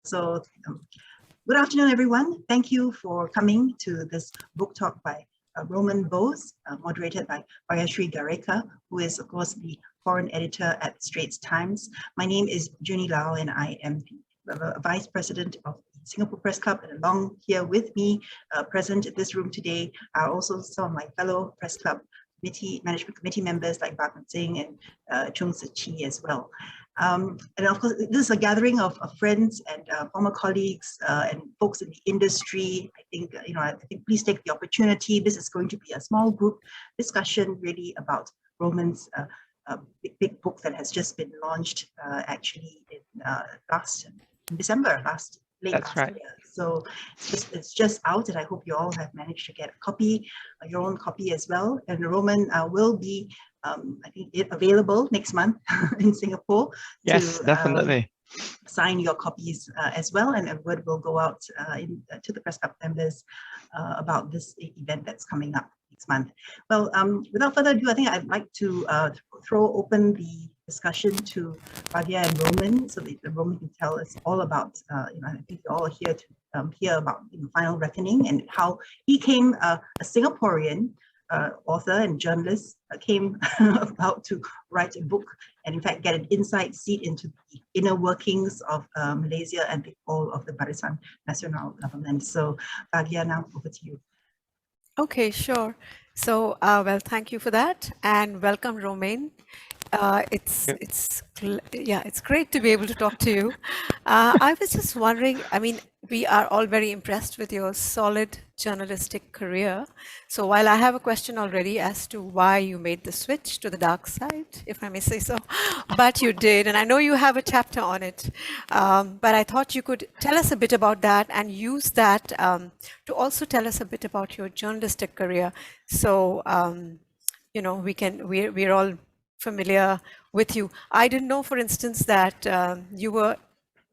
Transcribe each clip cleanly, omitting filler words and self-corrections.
So, good afternoon, everyone. Thank you for coming to this book talk by Romen Bose, moderated by Bhagyashree Garekar, who is, of course, the foreign editor at Straits Times. My name is Junie Lau, and I am the Vice President of the Singapore Press Club. And along here with me, present in this room today, are also some of my fellow Press Club management committee members like Bhakan Singh and Chung Tse Chi as well. And of course, this is a gathering of friends and former colleagues and folks in the industry. I think, please take the opportunity. This is going to be a small group discussion really about Romen's big book that has just been launched actually in December, late last year. So it's just out, and I hope you all have managed to get a copy, your own copy as well. And Romen will be, I think, available next month in Singapore. Yes, definitely. Sign your copies as well, and a word will go out to the Press Club members about this event that's coming up next month. Well, without further ado, I think I'd like to throw open the discussion to Bhagya and Romen, so that Romen can tell us all about, I think you're all here to hear about Final Reckoning and how he came, a Singaporean author and journalist, came about to write a book and in fact get an inside seat into the inner workings of Malaysia and the fall of the Barisan Nasional Government. So Bhagya, now over to you. Okay, sure. So, well, thank you for that, and welcome, Romain. It's great to be able to talk to you. I was just wondering, I mean, we are all very impressed with your solid journalistic career. So while I have a question already as to why you made the switch to the dark side, if I may say so, but you did, and I know you have a chapter on it, but I thought you could tell us a bit about that and use that to also tell us a bit about your journalistic career. So, we're all familiar with you. I didn't know, for instance, that you were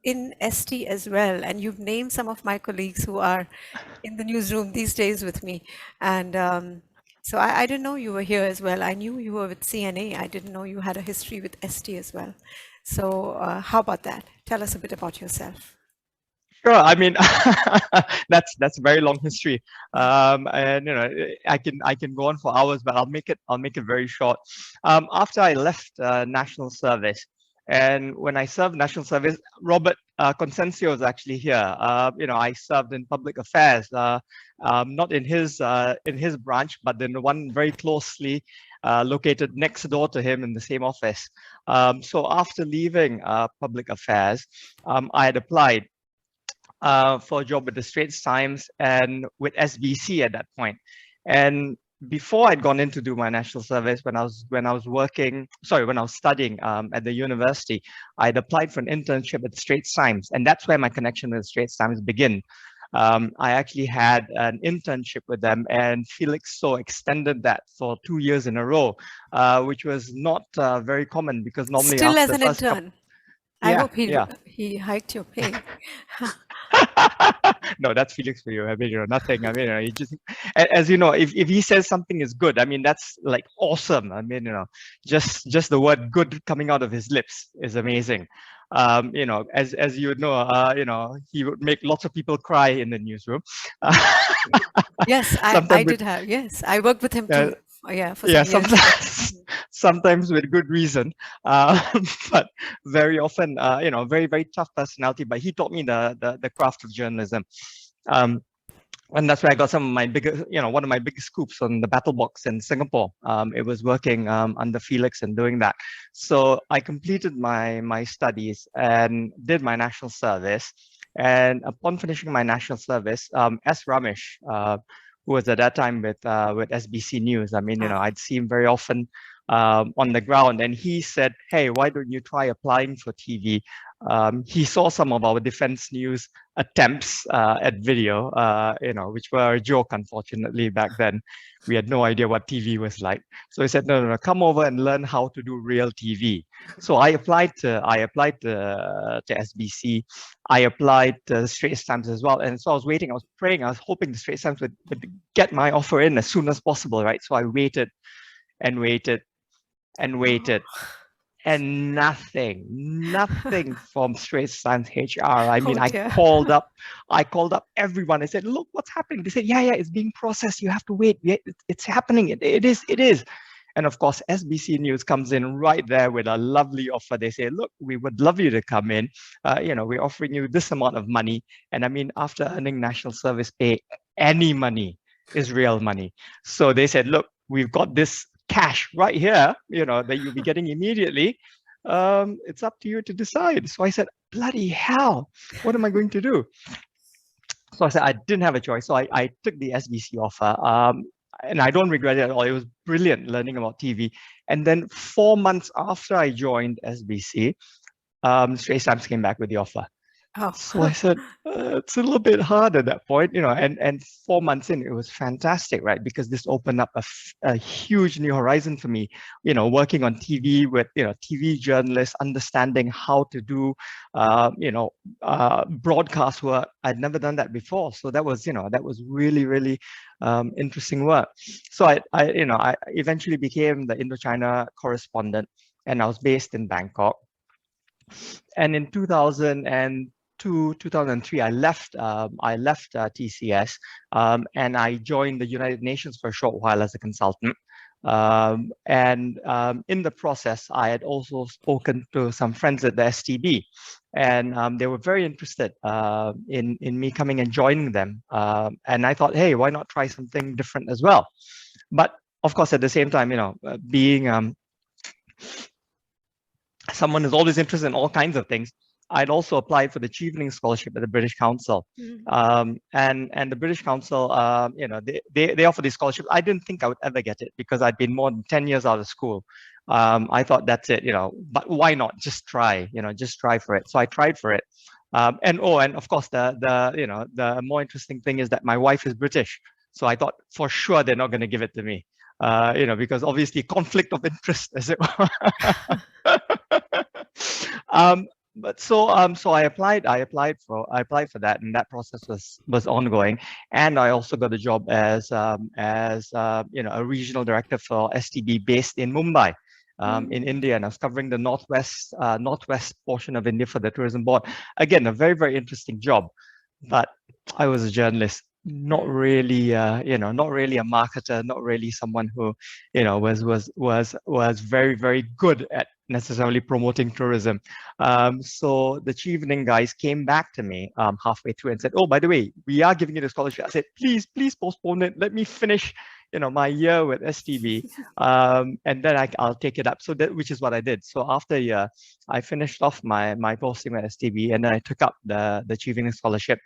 in ST as well, and you've named some of my colleagues who are in the newsroom these days with me. And so I didn't know you were here as well. I knew you were with CNA. I didn't know you had a history with ST as well. So how about that? Tell us a bit about yourself. Sure. I mean, that's a very long history, and I can go on for hours, but I'll make it very short. After I left national service, and when I served national service, Robert Consencio was actually here. I served in public affairs, not in his branch, but in the one very closely located next door to him in the same office. So after leaving public affairs, I had applied for a job with the Straits Times and with SBC at that point. And before I'd gone in to do my national service, when I was studying at the university, I'd applied for an internship at the Straits Times, and that's where my connection with the Straits Times began. I actually had an internship with them, and Felix so extended that for 2 years in a row, which was not very common, because normally still after as an intern. I hope he hiked your pay. No, that's Felix for you. I mean, nothing. I mean, you just, as you know, if he says something is good, I mean, that's like awesome. I mean, just the word good coming out of his lips is amazing. As you would know, he would make lots of people cry in the newsroom. Yes, I did have. Yes, I worked with him too. For some years. Sometimes with good reason, but very often, very, very tough personality. But he taught me the craft of journalism, and that's where I got some of my biggest, one of my biggest scoops on the battle box in Singapore. It was working under Felix and doing that. So I completed my studies and did my national service. And upon finishing my national service, S. Ramesh, who was at that time with SBC News. I mean, I'd see him very often on the ground, and he said, "Hey, why don't you try applying for TV?" He saw some of our defense news attempts at video, which were a joke, unfortunately, back then. We had no idea what TV was like. So he said, no, come over and learn how to do real TV. So I applied to SBC. I applied to the Straits Times as well. And so I was waiting, I was praying, I was hoping the Straits Times would get my offer in as soon as possible, right? So I waited and waited and waited. and nothing from Straits Times HR. I mean, Oh dear. I called up everyone. I said, look, what's happening? They said, yeah, it's being processed. You have to wait. It's happening. It is. And of course, SBC News comes in right there with a lovely offer. They say, look, we would love you to come in. We're offering you this amount of money. And I mean, after earning national service pay, any money is real money. So they said, look, we've got this cash right here, that you'll be getting immediately. It's up to you to decide. So I said, bloody hell, what am I going to do? So I said, I didn't have a choice. So I took the SBC offer. And I don't regret it at all. It was brilliant learning about TV. And then 4 months after I joined SBC, Straits Times came back with the offer. Oh. So I said, it's a little bit hard at that point, and 4 months in, it was fantastic, right? Because this opened up a huge new horizon for me, working on TV with, TV journalists, understanding how to do, broadcast work. I'd never done that before. So that was really, really interesting work. So I eventually became the Indochina correspondent, and I was based in Bangkok. And in 2003, I left TCS, and I joined the United Nations for a short while as a consultant. In the process, I had also spoken to some friends at the STB, and they were very interested in me coming and joining them. And I thought, hey, why not try something different as well? But of course, at the same time, being someone who's always interested in all kinds of things, I'd also applied for the Chevening Scholarship at the British Council. And the British Council, they offer these scholarships. I didn't think I would ever get it because I'd been more than 10 years out of school. I thought that's it, but why not just try, just try for it. So I tried for it. And of course, the more interesting thing is that my wife is British. So I thought for sure they're not going to give it to me, because obviously conflict of interest, as it were. But so I applied for that, and that process was ongoing. And I also got a job as a regional director for STB based in Mumbai, in India, and I was covering the northwest portion of India for the tourism board. Again, a very, very interesting job, but I was a journalist, not really not really a marketer, not really someone who was very, very good at necessarily promoting tourism. So the Chevening guys came back to me halfway through and said, oh, by the way, we are giving you the scholarship. I said, please postpone it, let me finish my year with STB, and then I'll take it up. So which is what I did. So after a year, I finished off my posting with STB, and then I took up the Chevening scholarship.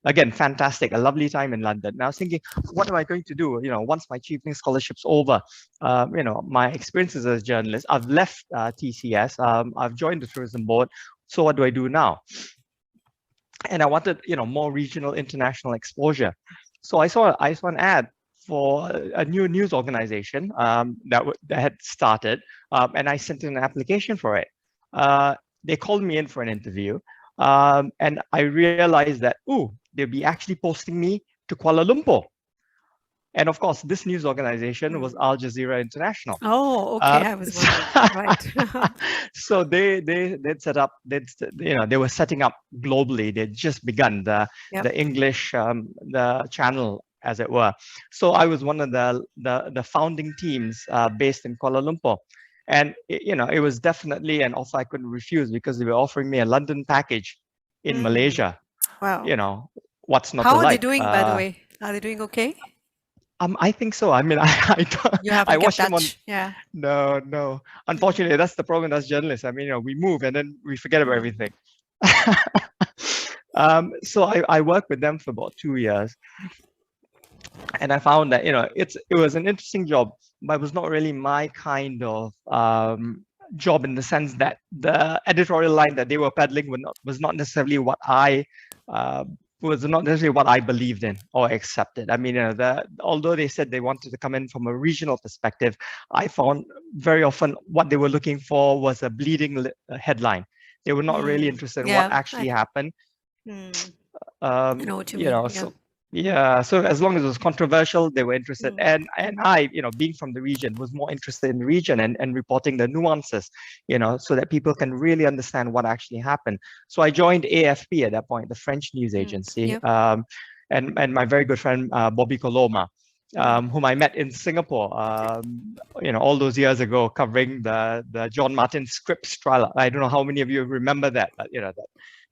Again, fantastic, a lovely time in London. And I was thinking, what am I going to do? Once my Chevening scholarship's over, my experiences as a journalist, I've left TCS, I've joined the tourism board. So what do I do now? And I wanted, more regional, international exposure. So I saw an ad for a new news organization that had started, and I sent in an application for it. They called me in for an interview, and I realized that, they'll be actually posting me to Kuala Lumpur. And of course, this news organization was Al Jazeera International. Oh, okay. I was wondering. Right. So they'd set up, they were setting up globally. They'd just begun the English, the channel, as it were. So I was one of the founding teams based in Kuala Lumpur. And, it was definitely an offer I couldn't refuse because they were offering me a London package in Malaysia. Wow. What's not to like? How are they doing, by the way? Are they doing okay? I think so. I mean, I don't. You haven't kept touch. Yeah. No. Unfortunately, that's the problem as journalists. I mean, we move and then we forget about everything. So I worked with them for about 2 years, and I found that it was an interesting job, but it was not really my kind of job, in the sense that the editorial line that they were peddling was not necessarily what I believed in or accepted. I mean, although they said they wanted to come in from a regional perspective, I found very often what they were looking for was a bleeding headline. They were not really interested in what actually happened. I know what you mean. So Yeah, so as long as it was controversial, they were interested. And I, being from the region, was more interested in the region and reporting the nuances, so that people can really understand what actually happened. So I joined AFP at that point, the French news agency, Yep. and my very good friend Bobby Coloma, whom I met in Singapore, all those years ago, covering the John Martin Scripps trial. I don't know how many of you remember that, but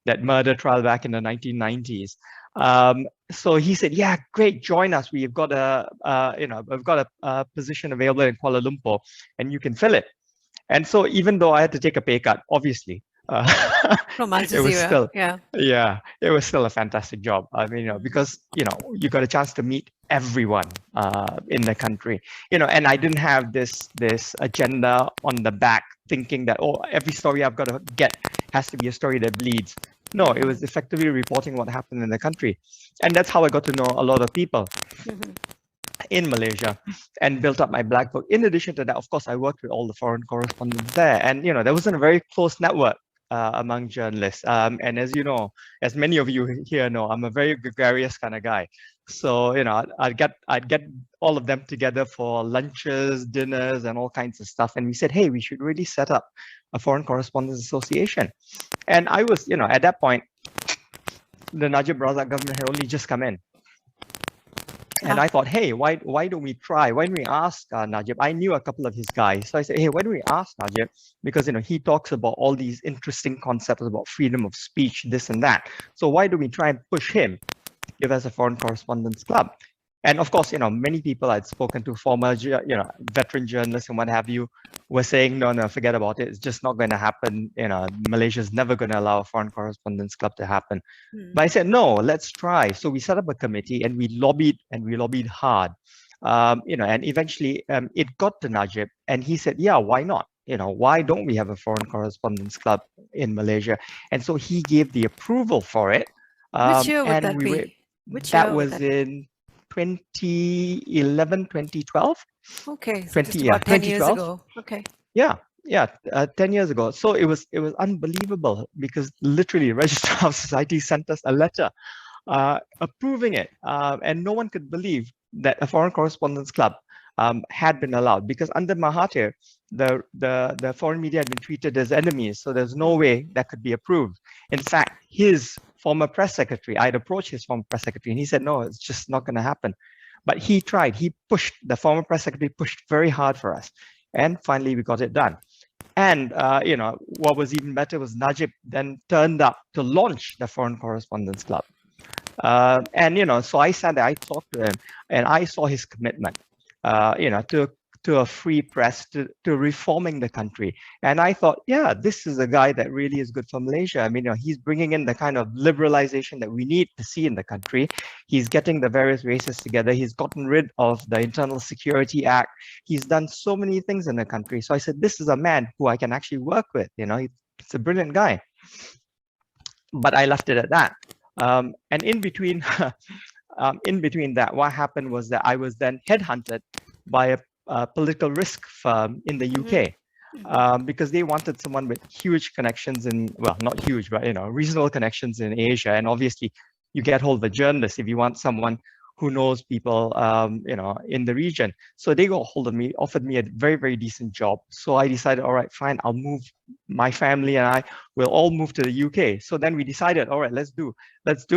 that murder trial back in the 1990s. So he said, "Yeah, great, join us. We've got we've got a position available in Kuala Lumpur, and you can fill it." And so, even though I had to take a pay cut, obviously, From Al it was Jazeera, still, yeah, it was still a fantastic job. I mean, because you got a chance to meet everyone in the country, and I didn't have this agenda on the back, thinking that every story I've got to get has to be a story that bleeds. No, it was effectively reporting what happened in the country. And that's how I got to know a lot of people in Malaysia and built up my black book. In addition to that, of course, I worked with all the foreign correspondents there. And, there wasn't a very close network among journalists. And as you know, as many of you here know, I'm a very gregarious kind of guy. So, I'd get all of them together for lunches, dinners, and all kinds of stuff. And we said, hey, we should really set up a Foreign Correspondents Association. And I was, at that point, the Najib Razak government had only just come in. And I thought, hey, why don't we try? Why don't we ask Najib? I knew a couple of his guys. So I said, hey, why don't we ask Najib? Because, he talks about all these interesting concepts about freedom of speech, this and that. So why don't we try and push him to give us a Foreign Correspondents Club? And of course, many people I'd spoken to, former, veteran journalists and what have you, were saying, no, forget about it. It's just not going to happen. Malaysia's never going to allow a Foreign Correspondents Club to happen. But I said, no, let's try. So we set up a committee and we lobbied hard. And eventually it got to Najib and he said, yeah, why not? Why don't we have a Foreign Correspondents Club in Malaysia? And so he gave the approval for it. Which year would that be? That was in 2011, 2012. Okay, so just about 10 years ago. Okay. Yeah, 10 years ago. So it was unbelievable because literally Registrar of Society sent us a letter approving it, and no one could believe that a Foreign Correspondents Club had been allowed, because under Mahathir, the foreign media had been treated as enemies, so there's no way that could be approved. In fact, his former press secretary, I'd approached his former press secretary and he said, no, it's just not going to happen. But he tried, the former press secretary pushed very hard for us. And finally, we got it done. And, what was even better was Najib then turned up to launch the Foreign Correspondents Club. So I sat there, I talked to him, and I saw his commitment, to a free press, to reforming the country. And I thought, yeah, this is a guy that really is good for Malaysia. I mean, he's bringing in the kind of liberalization that we need to see in the country. He's getting the various races together. He's gotten rid of the Internal Security Act. He's done so many things in the country. So I said, this is a man who I can actually work with. He's a brilliant guy. But I left it at that. And in between that, what happened was that I was then headhunted by a political risk firm in the UK, because they wanted someone with huge connections well, not huge, but reasonable connections in Asia. And obviously, you get hold of a journalist if you want someone who knows people, in the region. So they got hold of me, offered me a very, very decent job. So I decided, all right, fine, I'll move. My family and I will all move to the UK. So then we decided, all right, let's do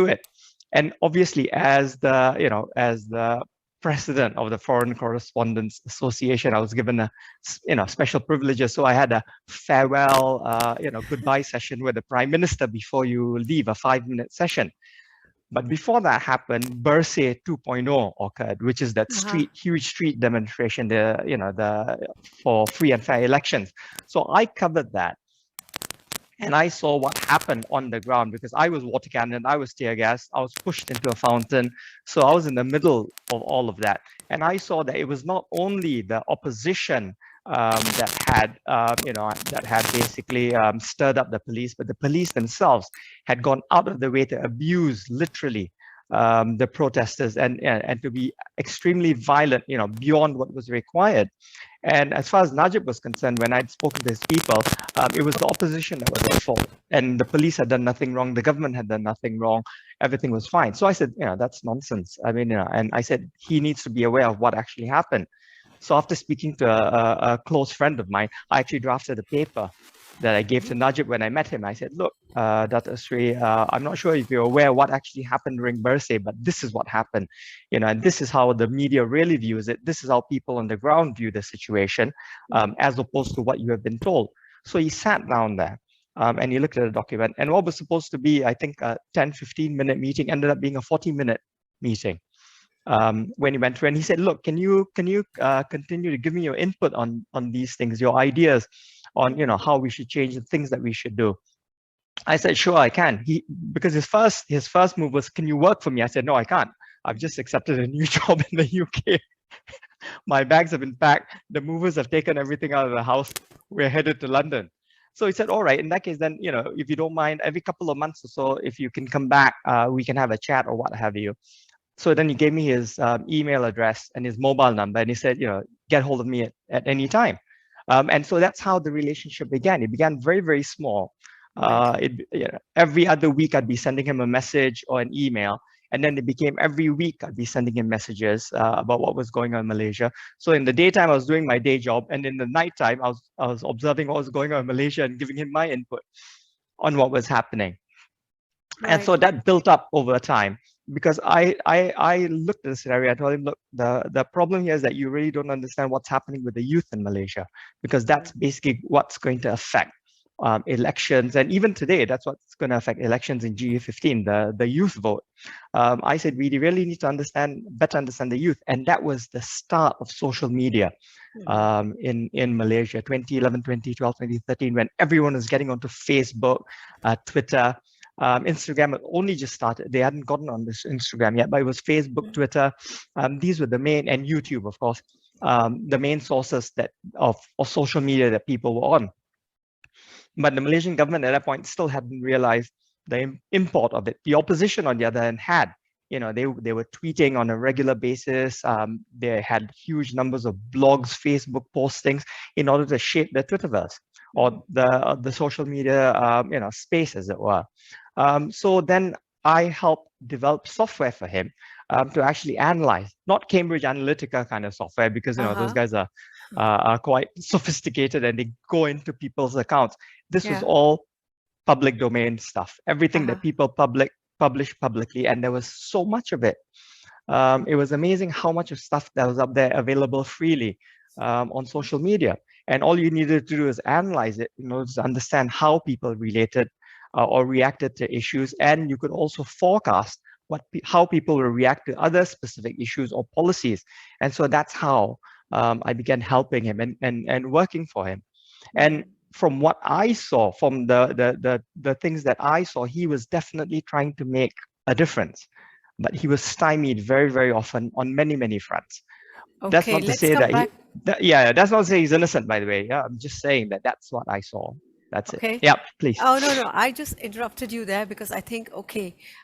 it. And obviously, as the president of the Foreign Correspondents Association, I was given a special privileges. So I had a farewell, goodbye session with the Prime Minister before you leave, a 5-minute session. But before that happened, Barisan 2.0 occurred, which is that huge street demonstration, for free and fair elections. So I covered that. And I saw what happened on the ground, because I was water cannoned, I was tear gassed, I was pushed into a fountain. So I was in the middle of all of that. And I saw that it was not only the opposition that had basically stirred up the police, but the police themselves had gone out of the way to abuse, literally, the protesters and to be extremely violent, beyond what was required. And as far as Najib was concerned, when I'd spoken to his people, it was the opposition that was at fault. And the police had done nothing wrong. The government had done nothing wrong. Everything was fine. So I said, that's nonsense. I mean, and I said, he needs to be aware of what actually happened. So after speaking to a close friend of mine, I actually drafted a paper that I gave to Najib when I met him. I said, look, Dr. Sri, I'm not sure if you're aware what actually happened during Barisan, but this is what happened, and this is how the media really views it. This is how people on the ground view the situation, as opposed to what you have been told. So he sat down there and he looked at the document, and what was supposed to be, I think, a 10, 15-minute meeting ended up being a 40-minute meeting. When he went through, and he said, look, can you continue to give me your input on these things, your ideas on how we should change the things that we should do. I said, sure, I can. Because his first move was, can you work for me? I said, no, I can't. I've just accepted a new job in the UK. My bags have been packed. The movers have taken everything out of the house. We're headed to London. So he said, all right, in that case, then, if you don't mind, every couple of months or so, if you can come back, we can have a chat or what have you. So then he gave me his email address and his mobile number, and he said, get hold of me at any time. And so that's how the relationship began. It began very, very small. Every other week I'd be sending him a message or an email, and then it became every week I'd be sending him messages about what was going on in Malaysia. So in the daytime I was doing my day job, and in the nighttime I was observing what was going on in Malaysia and giving him my input on what was happening. Right. And so that built up over time. Because I looked at the scenario, I told him, look, the problem here is that you really don't understand what's happening with the youth in Malaysia, because that's basically what's going to affect elections. And even today, that's what's going to affect elections in GE15, the youth vote. I said, we really need to better understand the youth. And that was the start of social media in Malaysia, 2011, 2012, 2013, when everyone was getting onto Facebook, Twitter. Instagram had only just started. They hadn't gotten on this Instagram yet, but it was Facebook, Twitter. These were the main, and YouTube, of course, the main sources of social media that people were on. But the Malaysian government at that point still hadn't realized the import of it. The opposition, on the other hand, had. They were tweeting on a regular basis. They had huge numbers of blogs, Facebook postings in order to shape the Twitterverse or the social media space, as it were. So then I helped develop software for him to actually analyze, not Cambridge Analytica kind of software, because those guys are quite sophisticated and they go into people's accounts. This was all public domain stuff, everything that people publish publicly, and there was so much of it. It was amazing how much of stuff that was up there available freely on social media. And all you needed to do is analyze it in order to understand how people related or reacted to issues. And you could also forecast how people will react to other specific issues or policies. And so that's how I began helping him and working for him. And from what I saw, from the things that I saw, he was definitely trying to make a difference. But he was stymied very, very often on many, many fronts. Okay, that's not to say that that's not to say he's innocent, by the way. Yeah, I'm just saying that that's what I saw. That's it. Yeah, please. Oh, no. I just interrupted you there because I think,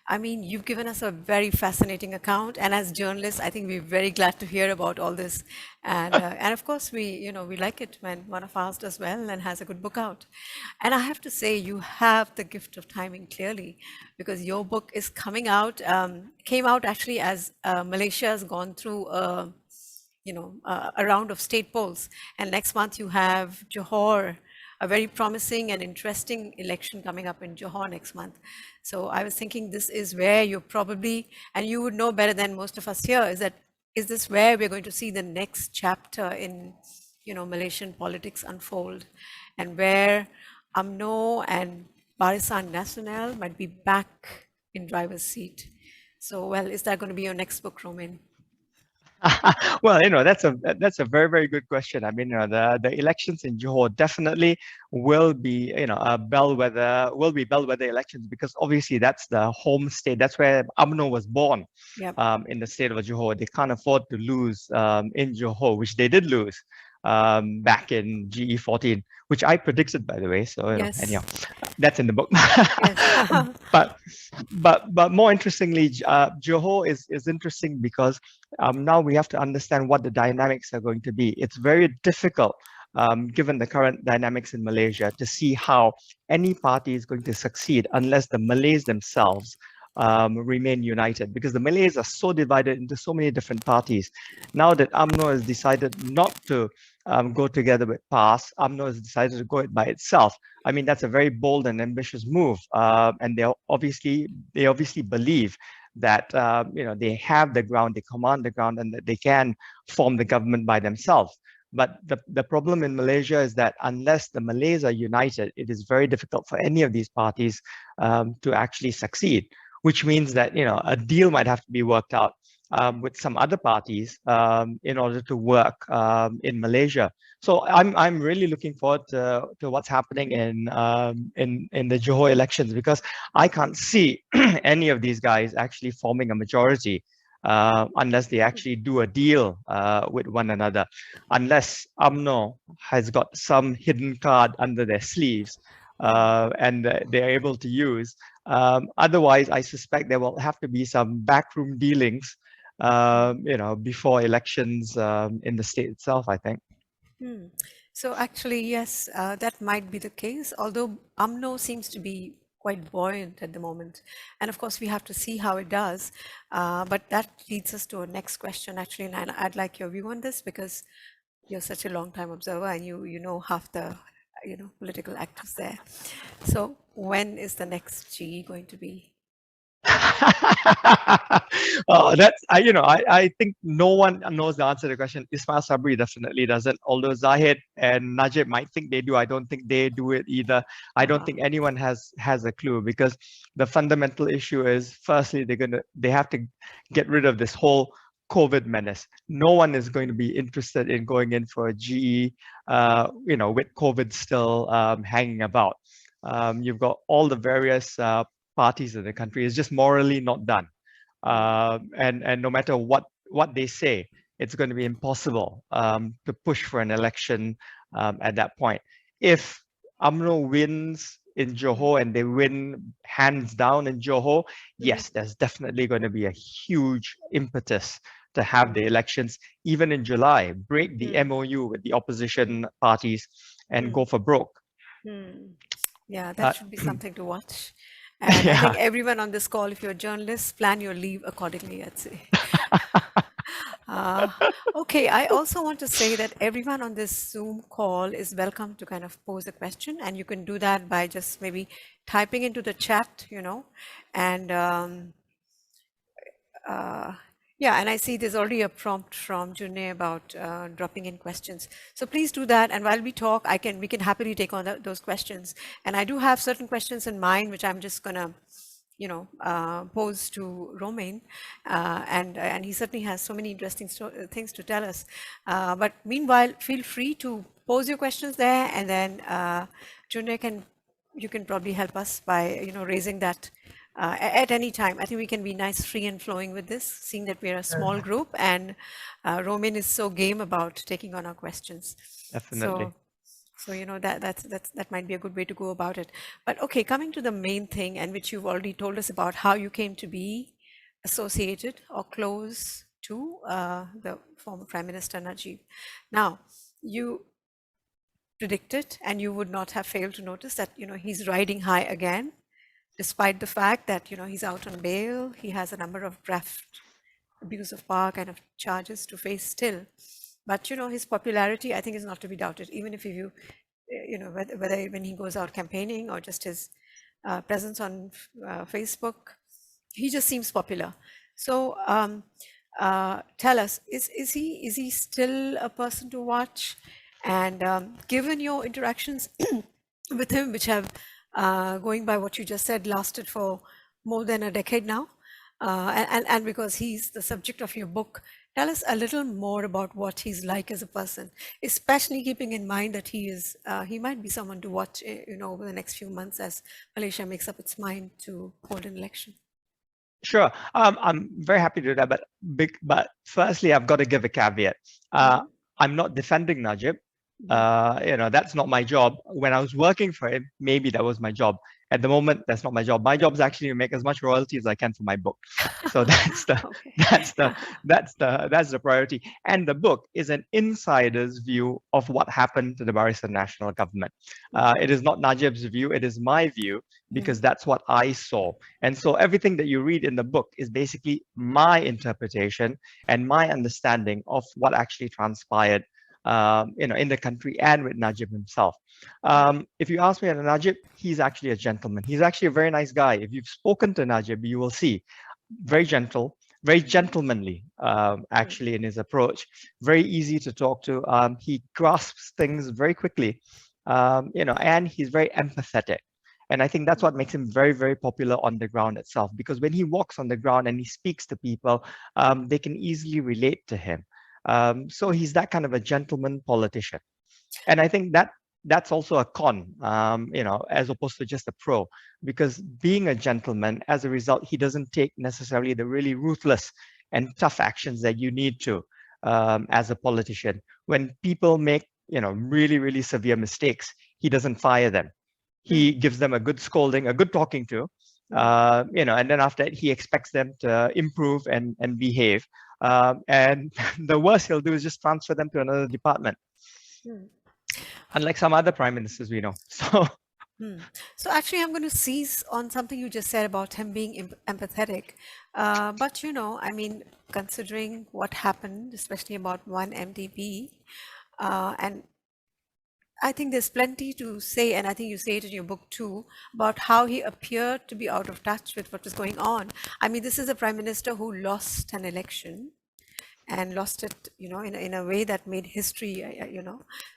I mean, you've given us a very fascinating account. And as journalists, I think we're very glad to hear about all this. And of course, we like it when one of ours does well and has a good book out. And I have to say, you have the gift of timing clearly, because your book is came out actually as Malaysia has gone through a round of state polls. And next month you have Johor, a very promising and interesting election coming up in Johor next month. So I was thinking this is where you're probably, and you would know better than most of us here, is this where we're going to see the next chapter in, Malaysian politics unfold, and where UMNO and Barisan Nasional might be back in driver's seat. So, well, is that going to be your next book, Romen? Well, that's a very, very good question. I mean, the elections in Johor definitely will be, bellwether elections, because obviously that's the home state. That's where UMNO was born. Yep. In the state of Johor. They can't afford to lose in Johor, which they did lose back in GE14, which I predicted, by the way. So, yes. Anyhow. That's in the book. Yes. but more interestingly, Johor is interesting because now we have to understand what the dynamics are going to be. It's very difficult, given the current dynamics in Malaysia, to see how any party is going to succeed unless the Malays themselves remain united, because the Malays are so divided into so many different parties. Now that UMNO has decided not to go together with PAS, UMNO has decided to go it by itself. I mean, that's a very bold and ambitious move, and they obviously believe that they have the ground, they command the ground, and that they can form the government by themselves. But the problem in Malaysia is that unless the Malays are united, it is very difficult for any of these parties to actually succeed, which means that a deal might have to be worked out with some other parties in order to work in Malaysia. So I'm really looking forward to what's happening in the Johor elections, because I can't see any of these guys actually forming a majority unless they actually do a deal with one another, unless UMNO has got some hidden card under their sleeves and they're able to use. Otherwise, I suspect there will have to be some backroom dealings before elections in the state itself, I think. So actually, yes, that might be the case, although UMNO seems to be quite buoyant at the moment. And of course, we have to see how it does. But that leads us to our next question, actually, and I'd like your view on this, because you're such a long-time observer and you know half the political actors there. So when is the next GE going to be? That's I think no one knows the answer to the question. Ismail Sabri definitely doesn't, although Zahid and Najib might think they do. I don't think they do it either. I don't think anyone has a clue, because the fundamental issue is, firstly, they have to get rid of this whole COVID menace. No one is going to be interested in going in for a GE with COVID still hanging about. You've got all the various parties in the country. Is just morally not done, and no matter what they say, it's going to be impossible to push for an election at that point. If UMNO wins in Johor and they win hands down in Johor, yes, there's definitely going to be a huge impetus to have the elections even in July, break the MOU with the opposition parties and go for broke. Yeah, that should be something to watch. And I think everyone on this call, if you're a journalist, plan your leave accordingly, I'd say. Okay, I also want to say that everyone on this Zoom call is welcome to kind of pose a question, and you can do that by just maybe typing into the chat, and yeah, and I see there's already a prompt from Junne about dropping in questions. So please do that, and while we talk, we can happily take on those questions. And I do have certain questions in mind, which I'm just gonna, pose to Romain, and he certainly has so many interesting things to tell us. But meanwhile, feel free to pose your questions there, and then Junne you can probably help us by raising that. At any time. I think we can be nice, free and flowing with this, seeing that we're a small group, and Romain is so game about taking on our questions. Definitely. So that might be a good way to go about it. But okay, coming to the main thing, and which you've already told us about, how you came to be associated or close to the former Prime Minister Najib. Now, you predicted, and you would not have failed to notice that he's riding high again. Despite the fact that he's out on bail, he has a number of graft, abuse of power kind of charges to face still. But his popularity, I think, is not to be doubted. Even if whether when he goes out campaigning or just his presence on Facebook, he just seems popular. So tell us, is he still a person to watch? And given your interactions with him, which have going by what you just said, lasted for more than a decade now, and because he's the subject of your book, tell us a little more about what he's like as a person, especially keeping in mind that he might be someone to watch, over the next few months as Malaysia makes up its mind to hold an election. Sure, I'm very happy to do that, but firstly, I've got to give a caveat. I'm not defending Najib. That's not my job. When I was working for him, maybe that was my job. At the moment, that's not my job. My job is actually to make as much royalty as I can for my book. So that's the Okay. that's the priority. And the book is an insider's view of what happened to the Barisan Nasional Government. It is not Najib's view. It is my view because that's what I saw. And so everything that you read in the book is basically my interpretation and my understanding of what actually transpired in the country and with Najib himself. If you ask me about Najib, he's actually a gentleman. He's actually a very nice guy. If you've spoken to Najib, you will see very gentle, very gentlemanly, actually, in his approach. Very easy to talk to. He grasps things very quickly, and he's very empathetic. And I think that's what makes him very, very popular on the ground itself, because when he walks on the ground and he speaks to people, they can easily relate to him. So he's that kind of a gentleman politician. And I think that's also a con, as opposed to just a pro, because being a gentleman, as a result, he doesn't take necessarily the really ruthless and tough actions that you need to as a politician. When people make, really, really severe mistakes, he doesn't fire them. He gives them a good scolding, a good talking to, and then after that, he expects them to improve and behave. And the worst he'll do is just transfer them to another department. Unlike some other prime ministers we know. So actually, I'm going to seize on something you just said about him being empathetic. But, I mean, considering what happened, especially about one MDB, and I think there's plenty to say, and I think you say it in your book too, about how he appeared to be out of touch with what was going on. I mean, this is a prime minister who lost an election and lost it, in a way that made history,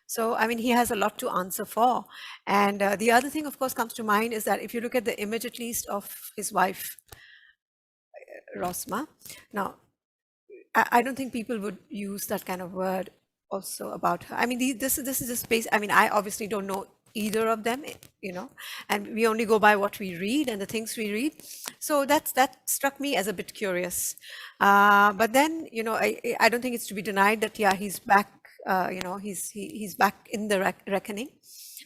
So, I mean, he has a lot to answer for. And the other thing, of course, comes to mind is that if you look at the image, at least, of his wife, Rosma. Now, I don't think people would use that kind of word also about her. I mean, this is a space. I mean, I obviously don't know either of them, and we only go by what we read and the things we read. So that struck me as a bit curious. But then, I don't think it's to be denied that, yeah, he's back. He's back in the reckoning.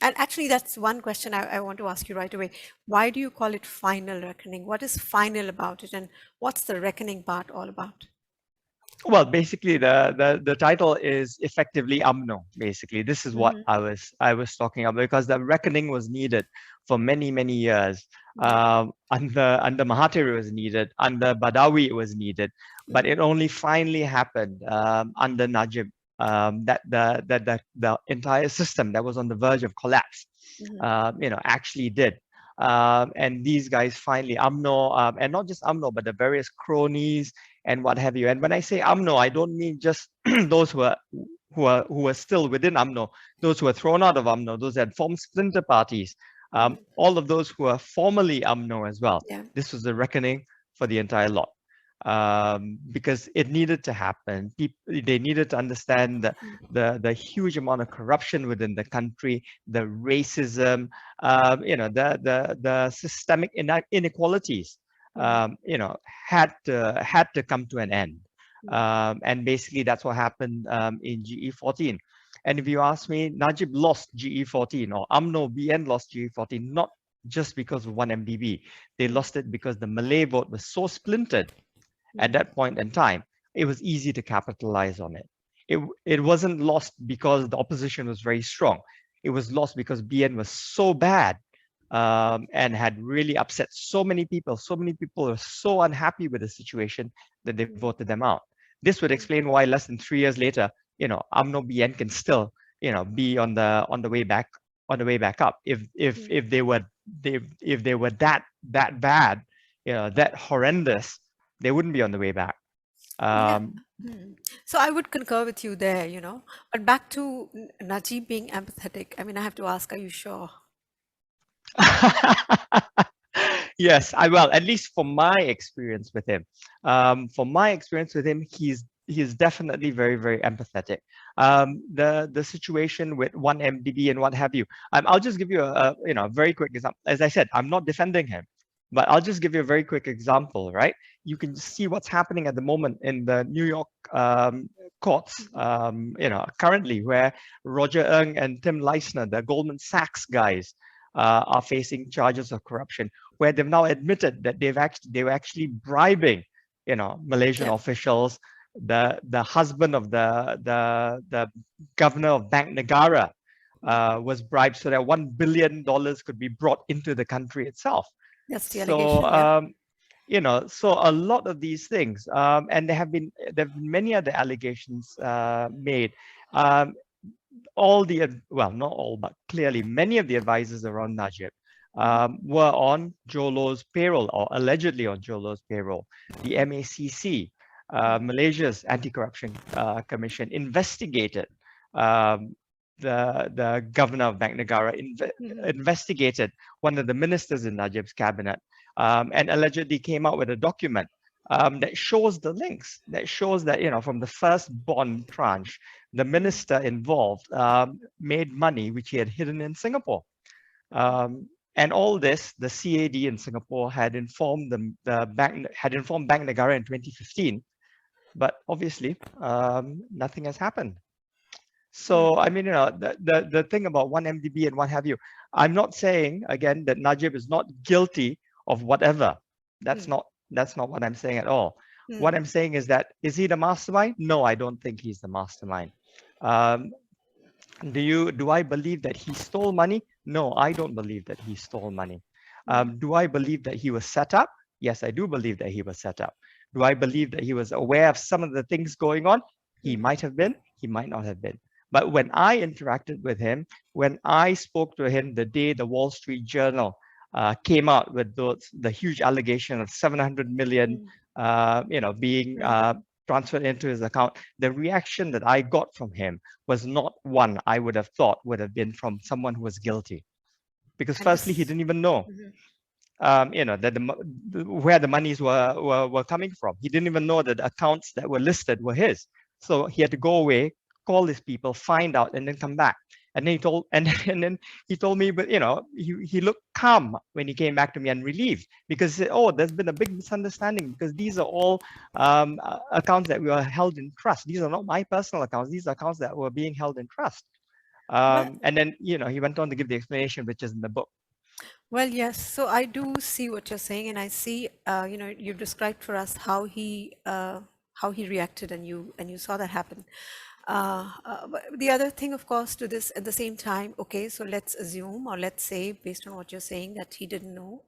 And actually, that's one question I want to ask you right away. Why do you call it final reckoning? What is final about it, and what's the reckoning part all about? Well, basically, the title is effectively UMNO. Basically, this is what I was talking about, because the reckoning was needed for many, many years. Under Mahathir it was needed, under Badawi it was needed, but it only finally happened under Najib. That the entire system that was on the verge of collapse, actually did. And these guys finally, UMNO, and not just UMNO, but the various cronies and what have you. And when I say UMNO, I don't mean just those who are still within UMNO, those who were thrown out of UMNO, those that formed splinter parties, all of those who are formerly UMNO as well. Yeah. This was the reckoning for the entire lot. Because it needed to happen. They needed to understand the huge amount of corruption within the country, the racism, the systemic inequalities, had to come to an end. And basically that's what happened in GE14. And if you ask me, Najib lost GE14, or UMNO BN lost GE14, not just because of one MDB. They lost it because the Malay vote was so splintered. At that point in time, it was easy to capitalize on it. It wasn't lost because the opposition was very strong. It was lost because BN was so bad and had really upset so many people. So many people were so unhappy with the situation that they voted them out. This would explain why less than 3 years later, UMNO BN can still, be on the way back up. If they were that bad, that horrendous, they wouldn't be on the way back. So I would concur with you there, But back to Najib being empathetic. I mean, I have to ask, are you sure? Yes, I will. At least from my experience with him. He's definitely very, very empathetic. The situation with one MDB and what have you. I'll just give you a very quick example. As I said, I'm not defending him. But I'll just give you a very quick example, right? You can see what's happening at the moment in the New York courts, currently, where Roger Ng and Tim Leissner, the Goldman Sachs guys, are facing charges of corruption, where they've now admitted that they were actually bribing, Malaysian officials. The husband of the governor of Bank Negara was bribed so that $1 billion could be brought into the country itself. That's the allegation. So a lot of these things, and there have been many other allegations made. Not all, but clearly many of the advisors around Najib were on Jolo's payroll, or allegedly on Jolo's payroll. The MACC, Malaysia's Anti-Corruption Commission, investigated the governor of Bank Negara, investigated one of the ministers in Najib's cabinet, and allegedly came out with a document that shows the links, that shows that, from the first bond tranche, the minister involved made money which he had hidden in Singapore. And all this, the CAD in Singapore had informed Bank Negara in 2015, but obviously nothing has happened. So, I mean, the thing about 1MDB and what have you, I'm not saying, again, that Najib is not guilty of whatever. That's not what I'm saying at all. What I'm saying is that, is he the mastermind? No, I don't think he's the mastermind. Do I believe that he stole money? No, I don't believe that he stole money. Do I believe that he was set up? Yes, I do believe that he was set up. Do I believe that he was aware of some of the things going on? He might have been, he might not have been. But when I interacted with him, when I spoke to him the day the Wall Street Journal came out with the huge allegation of 700 million, being transferred into his account, the reaction that I got from him was not one I would have thought would have been from someone who was guilty, because firstly, he didn't even know, that where the monies were coming from. He didn't even know that the accounts that were listed were his. So he had to go away, call these people, find out, and then come back. And then he told me, but he looked calm when he came back to me and relieved, because he said, oh, there's been a big misunderstanding, because these are all accounts that were held in trust. These are not my personal accounts. These are accounts that were being held in trust. And then, he went on to give the explanation, which is in the book. Well, yes. So I do see what you're saying, and I see, you've described for us how he reacted, and you saw that happen. But the other thing, of course, to this at the same time, okay, so let's assume, or let's say, based on what you're saying, that he didn't know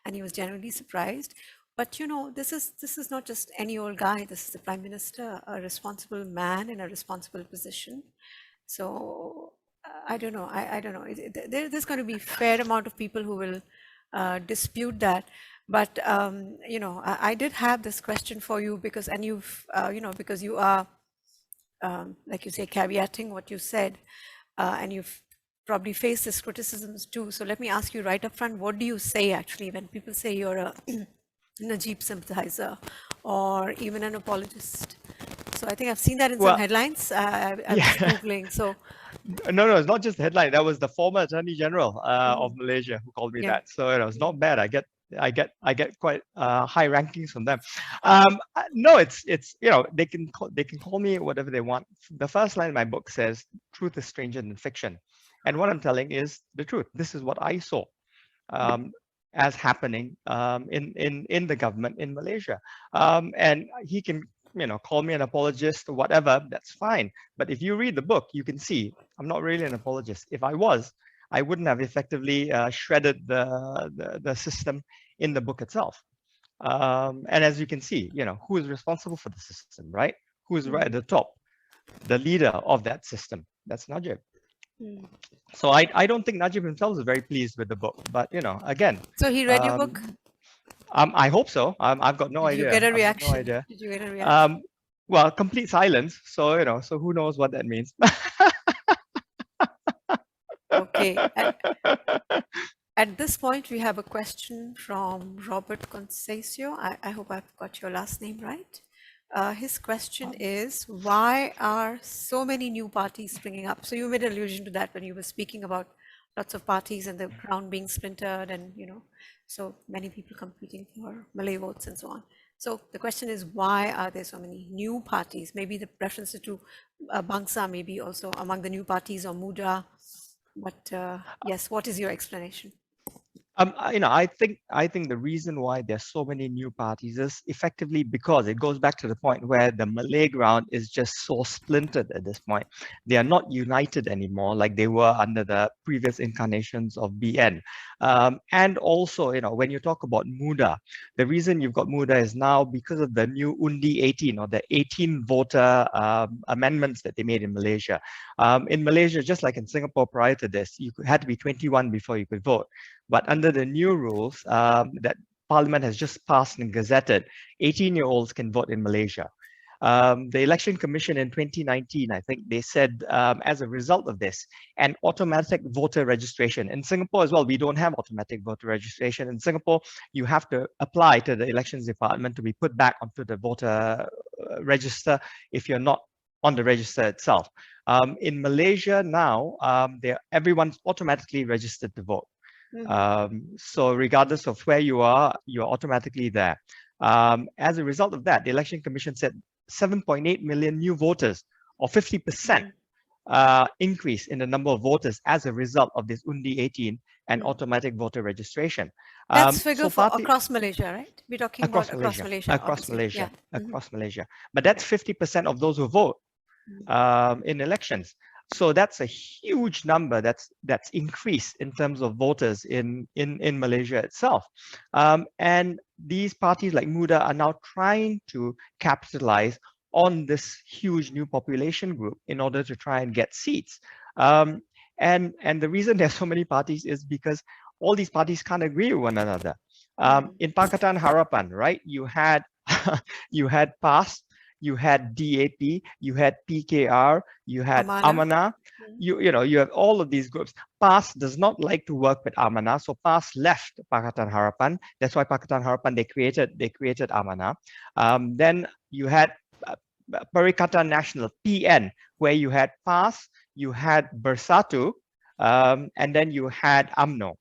and he was genuinely surprised. But this is not just any old guy. This is the Prime Minister, a responsible man in a responsible position. So I don't know. I don't know. There's going to be a fair amount of people who will dispute that. But I did have this question for you, because because you are, like you say, caveating what you said, and you've probably faced this criticisms too. So let me ask you right up front, what do you say actually when people say you're a Najib sympathizer or even an apologist? So I think I've seen that in some headlines. I'm just Googling. So no, it's not just the headline. That was the former Attorney General of Malaysia who called me that. So it's not bad. I get quite high rankings from them. No, it's they can call me whatever they want. The first line of my book says, "Truth is stranger than fiction," and what I'm telling is the truth. This is what I saw as happening in the government in Malaysia, and he can call me an apologist or whatever. That's fine. But if you read the book, you can see I'm not really an apologist. If I was, I wouldn't have effectively shredded the system in the book itself. And as you can see, who is responsible for the system, right? Who is right at the top? The leader of that system. That's Najib. So I don't think Najib himself is very pleased with the book. But again. So he read your book? I hope so. I've got no idea. Did you get a reaction? No idea. Did you get a reaction? Well, complete silence. So so who knows what that means? Okay. At this point, we have a question from Robert Concesio. I hope I've got your last name right. His question is, why are so many new parties springing up? So you made allusion to that when you were speaking about lots of parties and the ground being splintered, and So many people competing for Malay votes and so on. So the question is, why are there so many new parties? Maybe the preference to Bangsa, maybe also among the new parties, or Muda. But yes, what is your explanation? I think the reason why there's so many new parties is effectively because it goes back to the point where the Malay ground is just so splintered at this point. They are not united anymore like they were under the previous incarnations of BN. And also, when you talk about Muda, the reason you've got Muda is now because of the new Undi 18 or the 18 voter amendments that they made in Malaysia. In Malaysia, just like in Singapore prior to this, you had to be 21 before you could vote. But under the new rules that Parliament has just passed and gazetted, 18-year-olds can vote in Malaysia. The Election Commission in 2019, I think they said, as a result of this, an automatic voter registration. In Singapore as well, we don't have automatic voter registration. In Singapore, you have to apply to the Elections Department to be put back onto the voter register if you're not on the register itself. In Malaysia now, everyone's automatically registered to vote. So regardless of where you are, you're automatically there. As a result of that, the Election Commission said 7.8 million new voters, or 50% increase in the number of voters as a result of this Undi 18 and automatic voter registration. That's figure for across Malaysia, right? We're talking about across Malaysia. Across Malaysia, across Malaysia. But that's 50% of those who vote in elections. So that's a huge number that's increased in terms of voters in Malaysia itself. And these parties like Muda are now trying to capitalize on this huge new population group in order to try and get seats. And the reason there's so many parties is because all these parties can't agree with one another. In Pakatan Harapan, right, you had PAS, you had DAP, you had PKR, you had Amanah. You have all of these groups. PAS does not like to work with Amanah, so PAS left Pakatan Harapan. That's why Pakatan Harapan they created Amanah. Then you had Barisan Nasional (PN), where you had PAS, you had Bersatu, and then you had UMNO,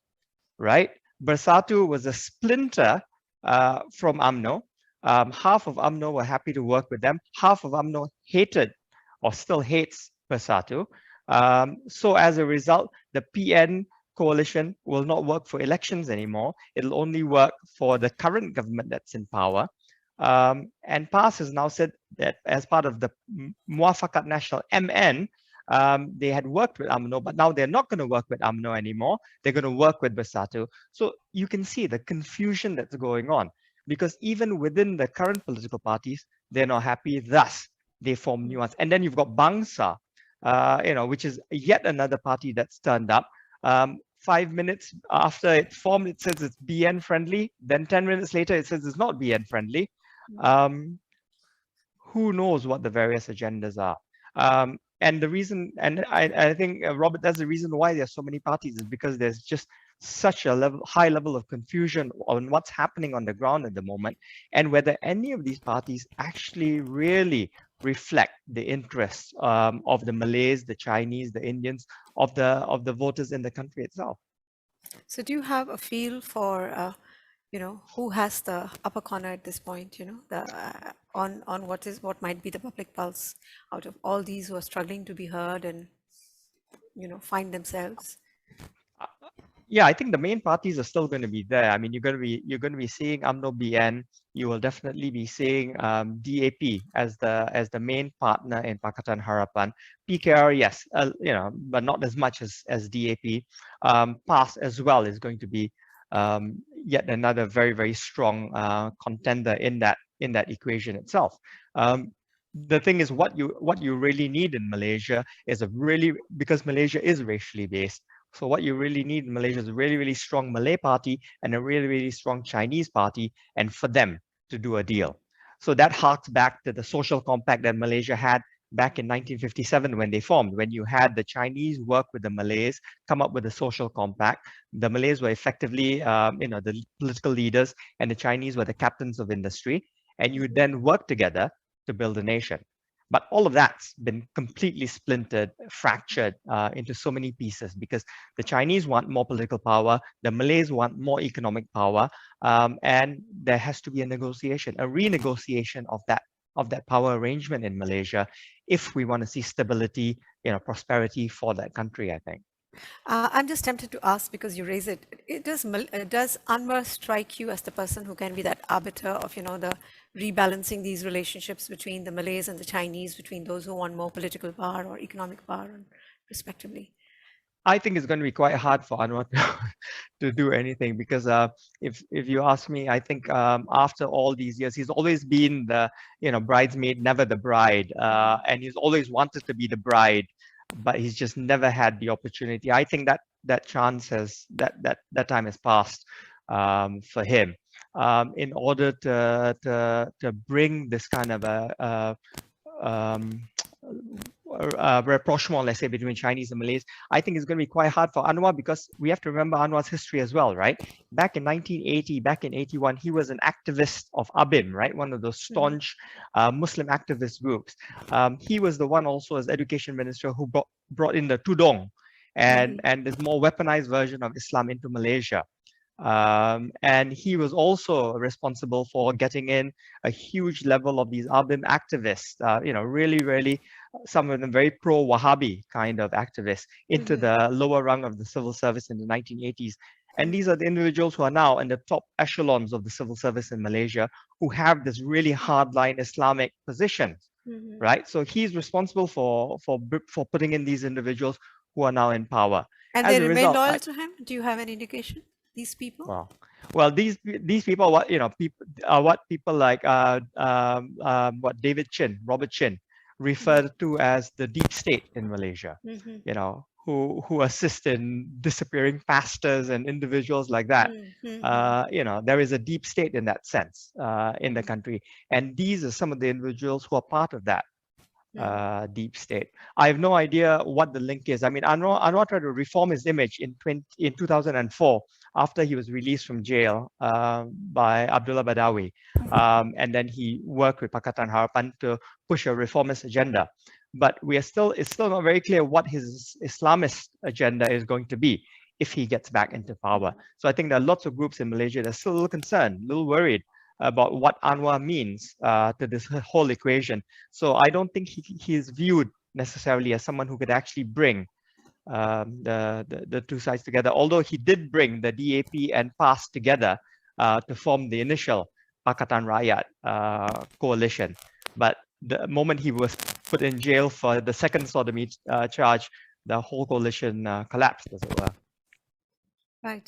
right? Bersatu was a splinter from UMNO. Half of UMNO were happy to work with them. Half of UMNO hated or still hates Bersatu. So as a result, the PN coalition will not work for elections anymore. It'll only work for the current government that's in power. And PAS has now said that as part of the Muafakat Nasional (MN), they had worked with UMNO, but now they're not going to work with UMNO anymore. They're going to work with Bersatu. So you can see the confusion that's going on, because even within the current political parties, they're not happy. Thus, they form new ones. And then you've got Bangsa, which is yet another party that's turned up. 5 minutes after it formed, it says it's BN friendly. Then 10 minutes later, it says it's not BN friendly. Who knows what the various agendas are? And the reason, and I think, Robert, that's the reason why there's so many parties, is because there's just such a high level of confusion on what's happening on the ground at the moment, and whether any of these parties actually really reflect the interests of the Malays, the Chinese, the Indians, of the voters in the country itself. So do you have a feel for who has the upper corner at this point, on what might be the public pulse out of all these who are struggling to be heard and find themselves? Yeah, I think the main parties are still going to be there. I mean, you're going to be seeing UMNO BN. You will definitely be seeing DAP as the main partner in Pakatan Harapan. PKR, yes, but not as much as DAP. PAS as well is going to be yet another very, very strong contender in that equation itself. The thing is, what you really need in Malaysia is because Malaysia is racially based. So what you really need in Malaysia is a really, really strong Malay party and a really, really strong Chinese party, and for them to do a deal. So that harks back to the social compact that Malaysia had back in 1957 when they formed, when you had the Chinese work with the Malays, come up with a social compact. The Malays were effectively, the political leaders, and the Chinese were the captains of industry, and you would then work together to build a nation. But all of that's been completely splintered, fractured into so many pieces because the Chinese want more political power, the Malays want more economic power, and there has to be a negotiation, a renegotiation of that power arrangement in Malaysia if we want to see stability, prosperity for that country, I think. I'm just tempted to ask because you raise it. Does Anwar strike you as the person who can be that arbiter of, the rebalancing these relationships between the Malays and the Chinese, between those who want more political power or economic power, respectively? I think it's going to be quite hard for Anwar to do anything because if you ask me, I think after all these years, he's always been the bridesmaid, never the bride, and he's always wanted to be the bride, but he's just never had the opportunity. I think that chance has that time has passed for him. In order to bring this kind of a rapprochement, let's say, between Chinese and Malays, I think it's going to be quite hard for Anwar because we have to remember Anwar's history as well, right? Back in 1980, back in 81, he was an activist of ABIM, right? One of those staunch Muslim activist groups. He was the one also as education minister who brought in the tudong and this more weaponized version of Islam into Malaysia. And he was also responsible for getting in a huge level of these ABIM activists, really, some of them very pro-Wahhabi kind of activists into the lower rung of the civil service in the 1980s. And these are the individuals who are now in the top echelons of the civil service in Malaysia who have this really hardline Islamic position, right? So he's responsible for putting in these individuals who are now in power. And As they a remain result, loyal to him? Do you have any indication? These people? Well, these people, what people like what Robert Chin, referred to as the deep state in Malaysia. Who assist in disappearing pastors and individuals like that. There is a deep state in that sense in the country, and these are some of the individuals who are part of that deep state. I have no idea what the link is. I mean, Anwar tried to reform his image in 2004 after he was released from jail by Abdullah Badawi, and then he worked with Pakatan Harapan to push a reformist agenda. But it's still not very clear what his Islamist agenda is going to be if he gets back into power. So I think there are lots of groups in Malaysia that are still a little concerned, a little worried about what Anwar means to this whole equation. So I don't think he is viewed necessarily as someone who could actually bring the two sides together, although he did bring the DAP and PAS together to form the initial Pakatan Rakyat coalition. But the moment he was put in jail for the second sodomy charge, the whole coalition collapsed, as it were. Right.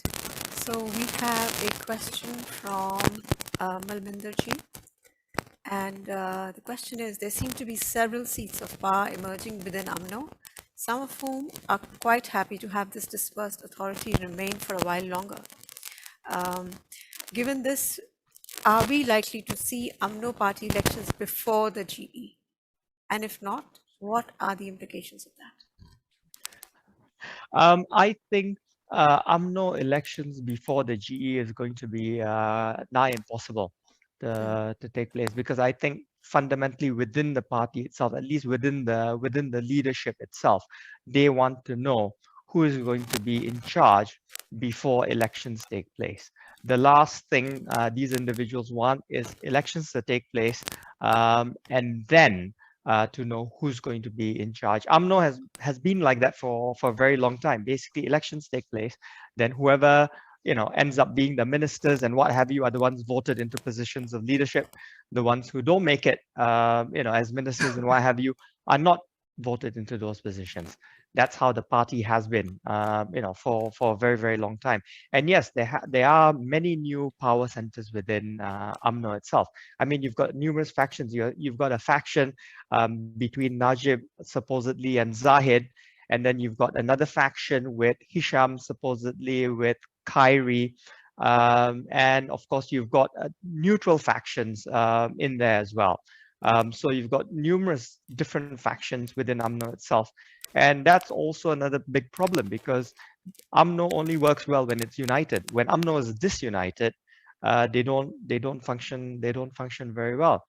So we have a question from Malminder Ji. And the question is, there seem to be several seats of power emerging within UMNO, some of whom are quite happy to have this dispersed authority remain for a while longer. Given this, are we likely to see UMNO party elections before the GE? And if not, what are the implications of that? I think UMNO elections before the GE is going to be nigh impossible to take place, because I think fundamentally within the party itself, at least within the leadership itself, they want to know who is going to be in charge before elections take place. The last thing these individuals want is elections to take place and then to know who's going to be in charge. UMNO has been like that for a very long time. Basically, elections take place, then whoever ends up being the ministers and what have you are the ones voted into positions of leadership. The ones who don't make it, as ministers and what have you, are not voted into those positions. That's how the party has been, for a very, very long time. And yes, there are many new power centers within UMNO itself. I mean, you've got numerous factions. You've got a faction between Najib supposedly and Zahid, and then you've got another faction with Hisham supposedly with Khairi, and of course you've got neutral factions in there as well. So you've got numerous different factions within UMNO itself, and that's also another big problem, because UMNO only works well when it's united. When UMNO is disunited, they don't function very well.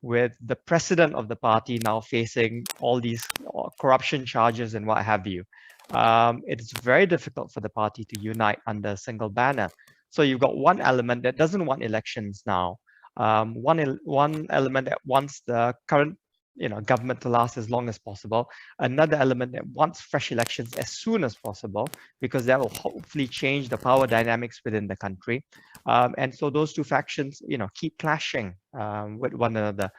with the president of the party now facing all these corruption charges and what have you. It's very difficult for the party to unite under a single banner. So you've got one element that doesn't want elections now, one element that wants the current government to last as long as possible, another element that wants fresh elections as soon as possible, because that will hopefully change the power dynamics within the country. And so those two factions, keep clashing with one another,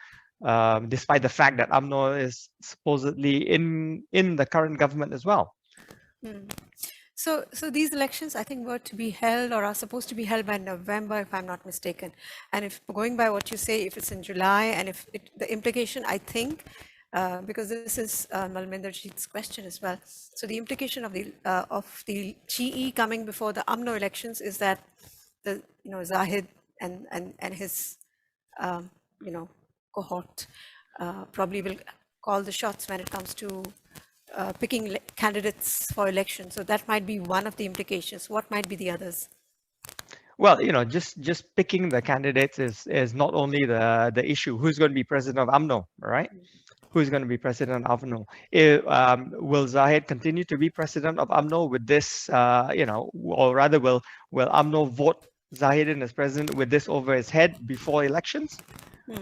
despite the fact that UMNO is supposedly in the current government as well. Mm. So these elections, I think, were to be held or are supposed to be held by November, if I'm not mistaken. And if going by what you say, if it's in July, and if the implication, I think, because this is Malminderjeet's question as well. So the implication of the GE coming before the UMNO elections is that the Zahid and his cohort probably will call the shots when it comes to picking candidates for election. So that might be one of the implications. What might be the others? Well, just picking the candidates is not only the issue. Who's going to be president of UMNO, right? Who's going to be president of UMNO? Will Zahid continue to be president of UMNO with this, or rather will UMNO vote Zahid in as president with this over his head before elections?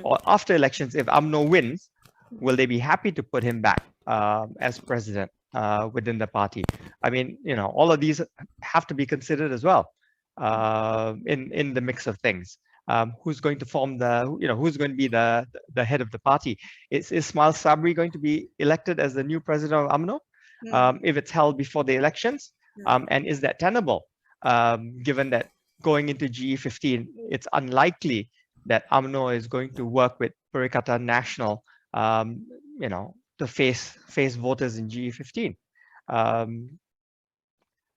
Or after elections, if UMNO wins, will they be happy to put him back as president within the party? I mean, all of these have to be considered as well in the mix of things. Who's going to form who's going to be the head of the party? Is Ismail Sabri going to be elected as the new president of UMNO if it's held before the elections? And is that tenable, given that going into GE15, it's unlikely that UMNO is going to work with Barisan Nasional, to face voters in GE15.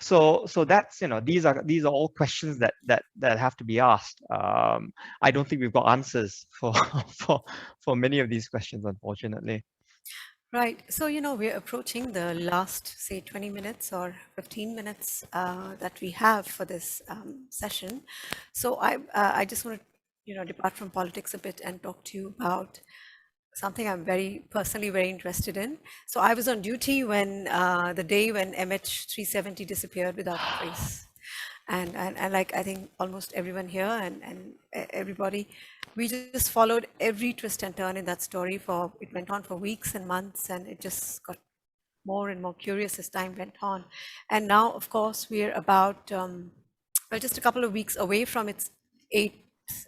So that's these are all questions that have to be asked. I don't think we've got answers for many of these questions, unfortunately. Right. So we're approaching the last, say, 20 minutes or 15 minutes that we have for this session. So I just want to depart from politics a bit and talk to you about something I'm personally very interested in. So I was on duty when the day when MH370 disappeared without a trace. And like I think almost everyone here and everybody, we just followed every twist and turn in that story. It went on for weeks and months, and it just got more and more curious as time went on. And now, of course, we're about just a couple of weeks away from its 8th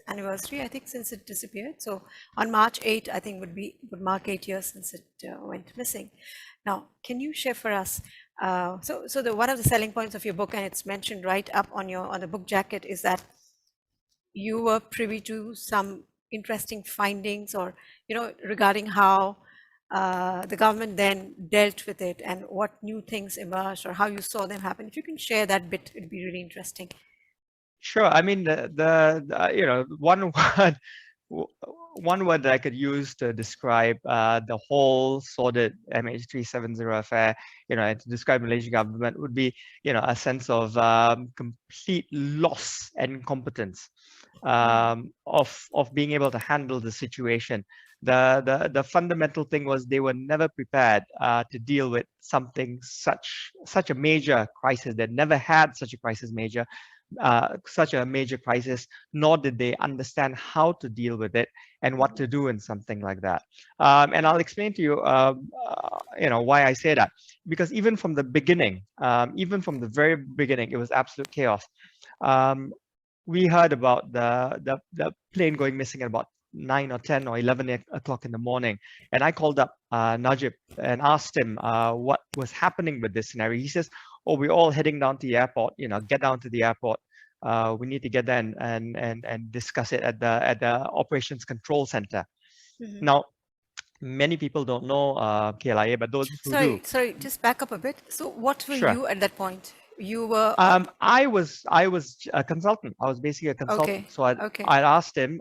anniversary, I think, since it disappeared. So on March 8, I think would mark 8 years since it went missing. Now, can you share for us? So one of the selling points of your book, and it's mentioned right up on the book jacket, is that you were privy to some interesting findings, or regarding how the government then dealt with it and what new things emerged, or how you saw them happen. If you can share that bit, it'd be really interesting. Sure. I mean, the one word that I could use to describe the whole sordid MH370 affair, and to describe Malaysian government would be, a sense of complete loss and incompetence of being able to handle the situation. The fundamental thing was they were never prepared to deal with something such a major crisis. They never had such a major crisis, nor did they understand how to deal with it and what to do in something like that. And I'll explain to you, why I say that. Because even from the beginning, even from the very beginning, it was absolute chaos. We heard about the plane going missing at about 9 or 10 or 11 o'clock in the morning. And I called up Najib and asked him what was happening with this scenario. He says, "Oh, we're all heading down to the airport, get down to the airport. We need to get there and discuss it at the operations control center." Mm-hmm. Now, many people don't know KLIA, but those who do. Sorry, just back up a bit. So what were you at that point? You were... I was a consultant. I was basically a consultant. Okay. So I asked him,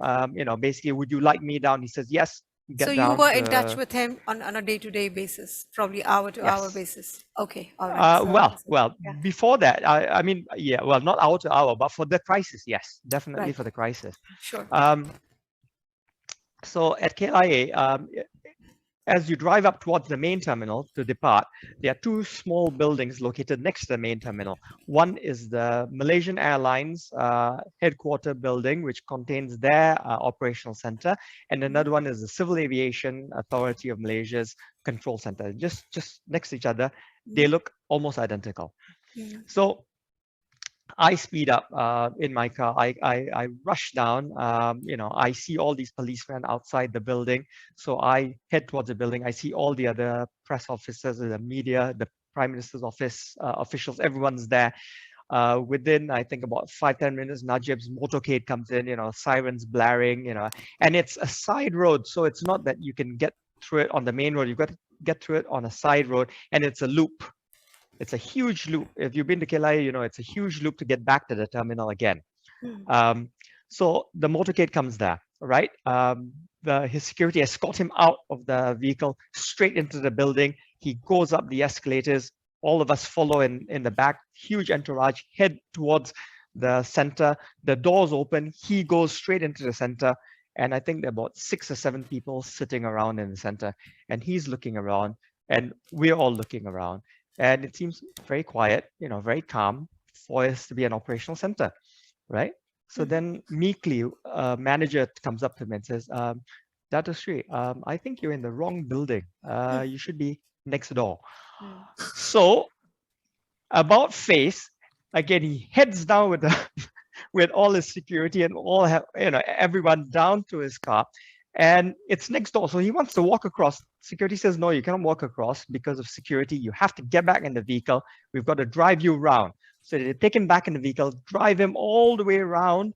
basically, would you like me down? He says, yes. So you were in touch with him on a day-to-day basis, probably hour-to-hour basis. Okay, all right. Well, before that, I mean, not hour-to-hour, but for the crisis, yes, definitely for the crisis. Sure. So at KLIA, as you drive up towards the main terminal to depart, there are two small buildings located next to the main terminal. One is the Malaysian Airlines headquarter building, which contains their operational center, and another one is the Civil Aviation Authority of Malaysia's control center. Just next to each other, they look almost identical. So I speed up in my car. I rush down. I see all these policemen outside the building. So I head towards the building. I see all the other press officers, the media, the Prime Minister's office officials. Everyone's there. Within, I think, about 5-10 minutes, Najib's motorcade comes in. Sirens blaring. And it's a side road, so it's not that you can get through it on the main road. You've got to get through it on a side road, and it's a loop. It's a huge loop. If you've been to KLIA, it's a huge loop to get back to the terminal again. So the motorcade comes there, right? His security escort him out of the vehicle, straight into the building. He goes up the escalators. All of us follow in the back. Huge entourage, head towards the center. The doors open. He goes straight into the center. And I think there are about 6 or 7 people sitting around in the center. And he's looking around, and we're all looking around. And it seems very quiet, very calm for us to be an operational center, right? So then meekly, a manager comes up to me and says, Bhagyashree, I think you're in the wrong building. You should be next door. So about face, again, he heads down with with all his security and everyone down to his car. And it's next door. So he wants to walk across. Security says, no, you cannot walk across because of security. You have to get back in the vehicle. We've got to drive you around. So they take him back in the vehicle, drive him all the way around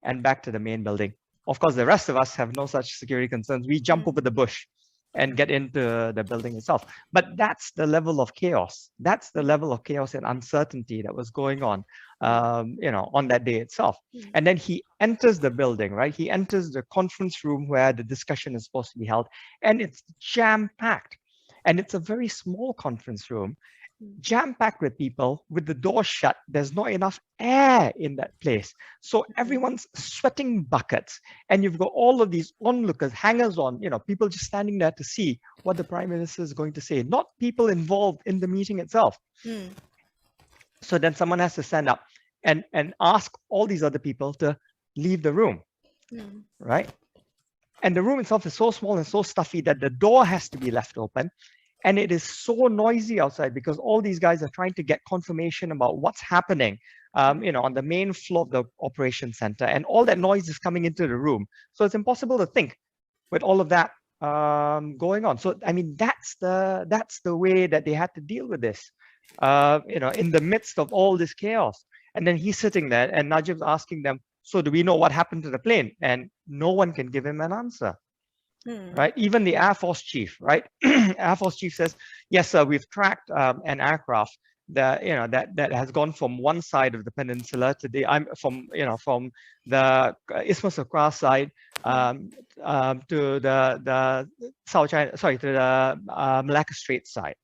and back to the main building. Of course, the rest of us have no such security concerns. We jump over the bush and get into the building itself. But that's the level of chaos. That's the level of chaos and uncertainty that was going on, on that day itself. And then he enters the building, right? He enters the conference room where the discussion is supposed to be held, and it's jam-packed. And it's a very small conference room, jam-packed with people, with the door shut. There's not enough air in that place. So everyone's sweating buckets. And you've got all of these onlookers, hangers on, people just standing there to see what the Prime Minister is going to say, not people involved in the meeting itself. So then someone has to stand up and ask all these other people to leave the room, right? And the room itself is so small and so stuffy that the door has to be left open. And it is so noisy outside because all these guys are trying to get confirmation about what's happening, on the main floor of the operation center. And all that noise is coming into the room. So it's impossible to think with all of that going on. So, I mean, that's the way that they had to deal with this, in the midst of all this chaos. And then he's sitting there and Najib's asking them, so do we know what happened to the plane? And no one can give him an answer. Right, even the Air Force chief, right? Air Force chief says, "Yes, sir, we've tracked an aircraft that that has gone from one side of the peninsula to the from the Isthmus of Kra side to the South China, sorry, to the Malacca Straits side,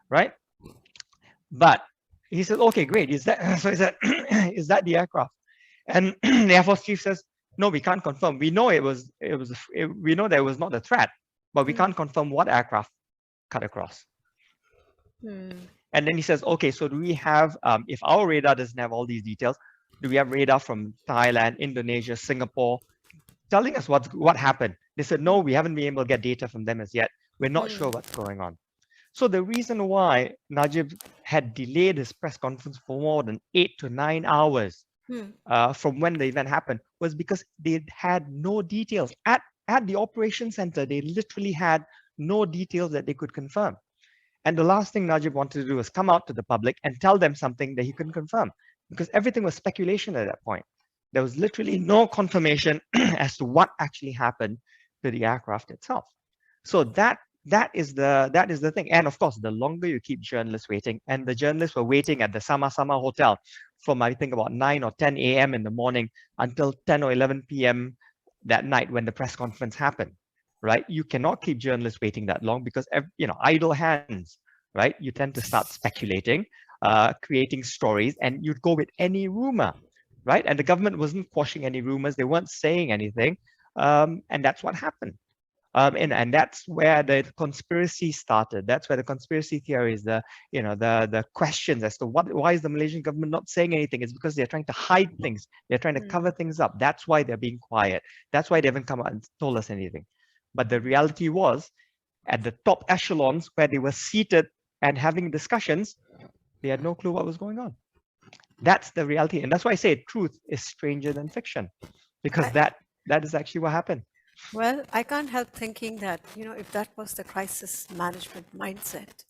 right?" But he said, "Okay, great. Is that so? Is that the aircraft?" And the Air Force chief says, "No, we can't confirm. We know we know there was not a threat, but we can't confirm what aircraft cut across." And then he says, "Okay, so do we have, if our radar doesn't have all these details, do we have radar from Thailand, Indonesia, Singapore, telling us what happened?" They said, "No, we haven't been able to get data from them as yet. We're not sure what's going on." So the reason why Najib had delayed his press conference for more than 8 to 9 hours from when the event happened was because they had no details. At the operation center, they literally had no details that they could confirm. And the last thing Najib wanted to do was come out to the public and tell them something that he couldn't confirm, because everything was speculation at that point. There was literally no confirmation as to what actually happened to the aircraft itself. So that is the thing. And of course, the longer you keep journalists waiting, and the journalists were waiting at the Sama-Sama Hotel from, I think, about 9 or 10 a.m. in the morning until 10 or 11 p.m. that night when the press conference happened, right? You cannot keep journalists waiting that long because, idle hands, right? You tend to start speculating, creating stories, and you'd go with any rumor, right? And the government wasn't quashing any rumors. They weren't saying anything. And that's what happened. And that's where the conspiracy started. That's where the conspiracy theories, the questions as to why is the Malaysian government not saying anything? It's because they're trying to hide things. They're trying to cover things up. That's why they're being quiet. That's why they haven't come out and told us anything. But the reality was, at the top echelons where they were seated and having discussions, they had no clue what was going on. That's the reality. And that's why I say truth is stranger than fiction, because that is actually what happened. Well, I can't help thinking that, if that was the crisis management mindset,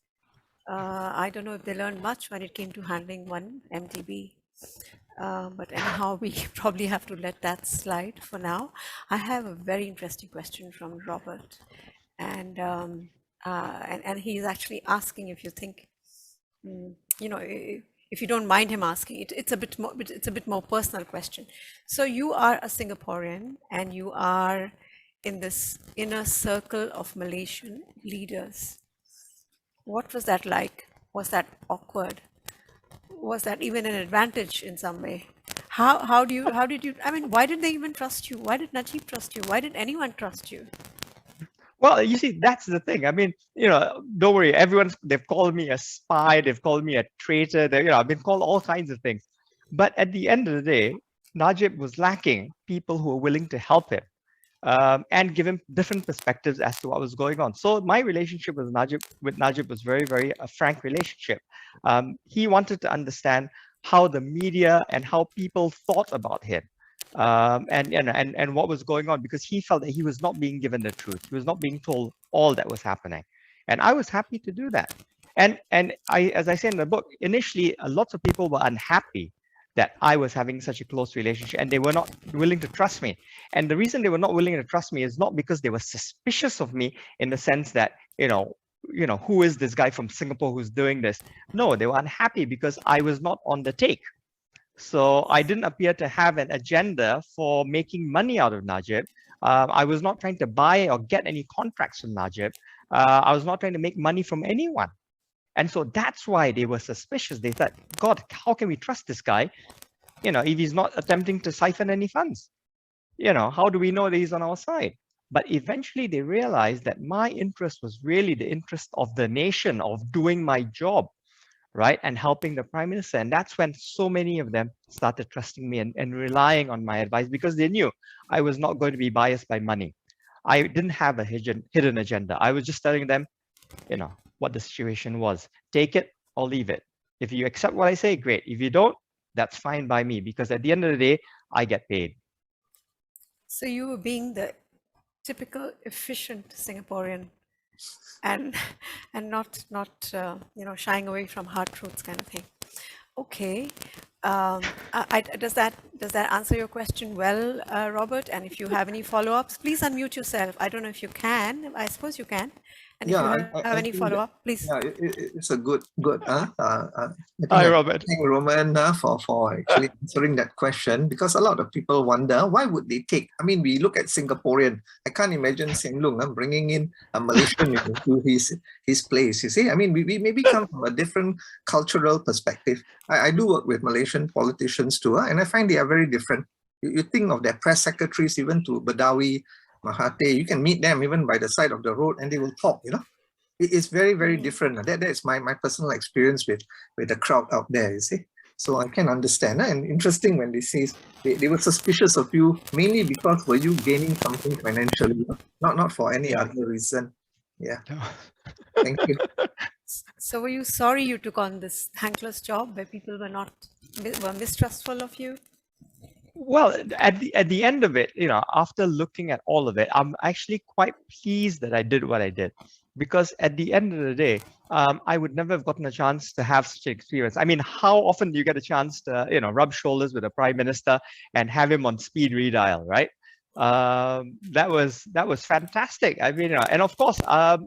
I don't know if they learned much when it came to handling one MTB. But anyhow, we probably have to let that slide for now. I have a very interesting question from Robert, and he's actually asking if you think, if you don't mind him asking, it's a bit more personal question. So you are a Singaporean, and you are in this inner circle of Malaysian leaders. What was that like? Was that awkward? Was that even an advantage in some way? How did you, I mean, why did they even trust you? Why did Najib trust you? Why did anyone trust you? Well, you see, that's the thing. I mean, don't worry. They've called me a spy. They've called me a traitor. I've been called all kinds of things. But at the end of the day, Najib was lacking people who were willing to help him and give him different perspectives as to what was going on. So my relationship with Najib was very, very a frank relationship. He wanted to understand how the media and how people thought about him. And what was going on, because he felt that he was not being given the truth. He was not being told all that was happening. And I was happy to do that. And as I say in the book, initially, lots of people were unhappy that I was having such a close relationship, and they were not willing to trust me. And the reason they were not willing to trust me is not because they were suspicious of me in the sense that, who is this guy from Singapore who's doing this? No, they were unhappy because I was not on the take. So I didn't appear to have an agenda for making money out of Najib. I was not trying to buy or get any contracts from Najib. I was not trying to make money from anyone. And so that's why they were suspicious. They thought, God, how can we trust this guy? If he's not attempting to siphon any funds, how do we know that he's on our side? But eventually they realized that my interest was really the interest of the nation, of doing my job, right? And helping the Prime Minister. And that's when so many of them started trusting me and relying on my advice, because they knew I was not going to be biased by money. I didn't have a hidden agenda. I was just telling them, what the situation was. Take it or leave it. If you accept what I say, great. If you don't, that's fine by me, because at the end of the day, I get paid. So you were being the typical efficient Singaporean and not shying away from hard truths kind of thing. Okay. Does that answer your question well, Robert? And if you have any follow-ups, please unmute yourself. I don't know if you can. I suppose you can. And yeah, if you have any follow-up, please. Yeah, it's a good. Hi, Robert. Thank Roman for actually answering that question, because a lot of people wonder, why would they take? I mean, we look at Singaporean. I can't imagine Seng Lung bringing in a Malaysian into his place. You see, I mean, we maybe come from a different cultural perspective. I do work with Malaysian politicians too, and I find they are very different. You think of their press secretaries, even to Badawi, Mahathir, you can meet them even by the side of the road and they will talk, It is very, very different. That is my personal experience with the crowd out there, you see. So I can understand. And interesting when they say they were suspicious of you, mainly because were you gaining something financially, not for any other reason. Yeah. Thank you. So were you sorry you took on this thankless job where people were mistrustful of you? Well, at the end of it, after looking at all of it, I'm actually quite pleased that I did what I did, because at the end of the day, I would never have gotten a chance to have such an experience. I mean, how often do you get a chance to, rub shoulders with a Prime Minister and have him on speed redial, right? That was fantastic. I mean, and of course,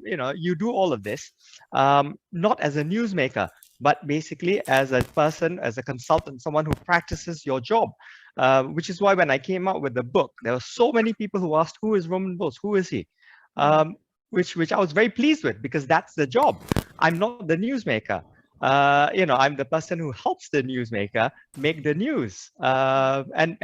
you do all of this, not as a newsmaker, but basically as a person, as a consultant, someone who practices your job. Which is why when I came out with the book, there were so many people who asked, who is Romen Bose? Who is he? Which I was very pleased with, because that's the job. I'm not the newsmaker. I'm the person who helps the newsmaker make the news. And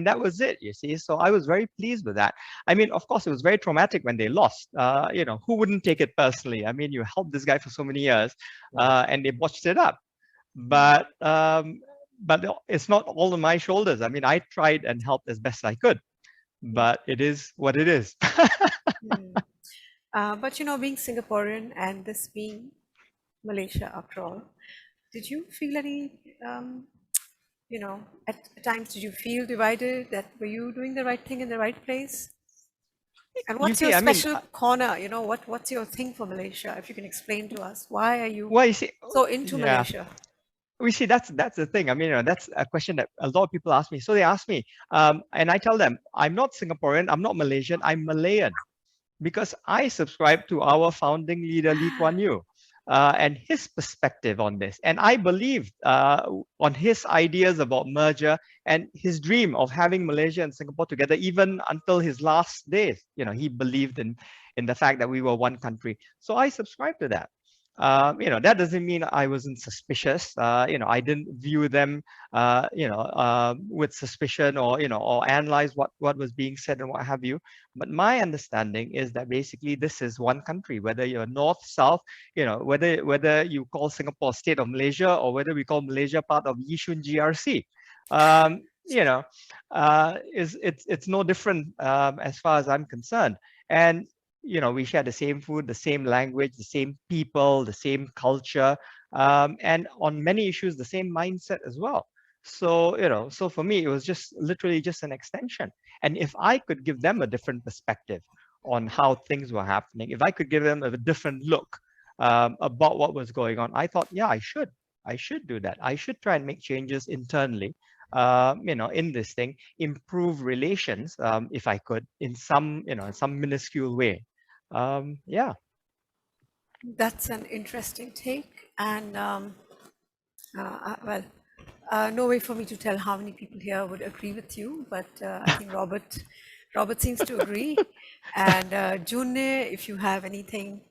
that was it, you see. So I was very pleased with that. I mean, of course, it was very traumatic when they lost. Who wouldn't take it personally? I mean, you helped this guy for so many years, and they botched it up. But it's not all on my shoulders. I mean, I tried and helped as best I could, but it is what it is. But being Singaporean and this being Malaysia after all, did you feel any, at times did you feel divided, that were you doing the right thing in the right place? And what's your special corner, what's your thing for Malaysia? If you can explain to us, why are you so into Malaysia? We see that's the thing. I mean, that's a question that a lot of people ask me. So they ask me, and I tell them, I'm not Singaporean, I'm not Malaysian, I'm Malayan, because I subscribe to our founding leader Lee Kuan Yew and his perspective on this, and I believed on his ideas about merger and his dream of having Malaysia and Singapore together, even until his last days. He believed in the fact that we were one country. So I subscribe to that. That doesn't mean I wasn't suspicious. I didn't view them, with suspicion, or analyze what was being said and what have you. But my understanding is that basically this is one country, whether you're north, south, whether you call Singapore state of Malaysia or whether we call Malaysia part of Yishun GRC. It's no different as far as I'm concerned. And we share the same food, the same language, the same people, the same culture, and on many issues, the same mindset as well. So, so for me, it was just literally just an extension. And if I could give them a different perspective on how things were happening, if I could give them a different look about what was going on, I thought, yeah, I should do that. I should try and make changes internally. In this thing, improve relations, if I could, in some minuscule way. Yeah. That's an interesting take, and no way for me to tell how many people here would agree with you, but I think Robert seems to agree. And June, if you have anything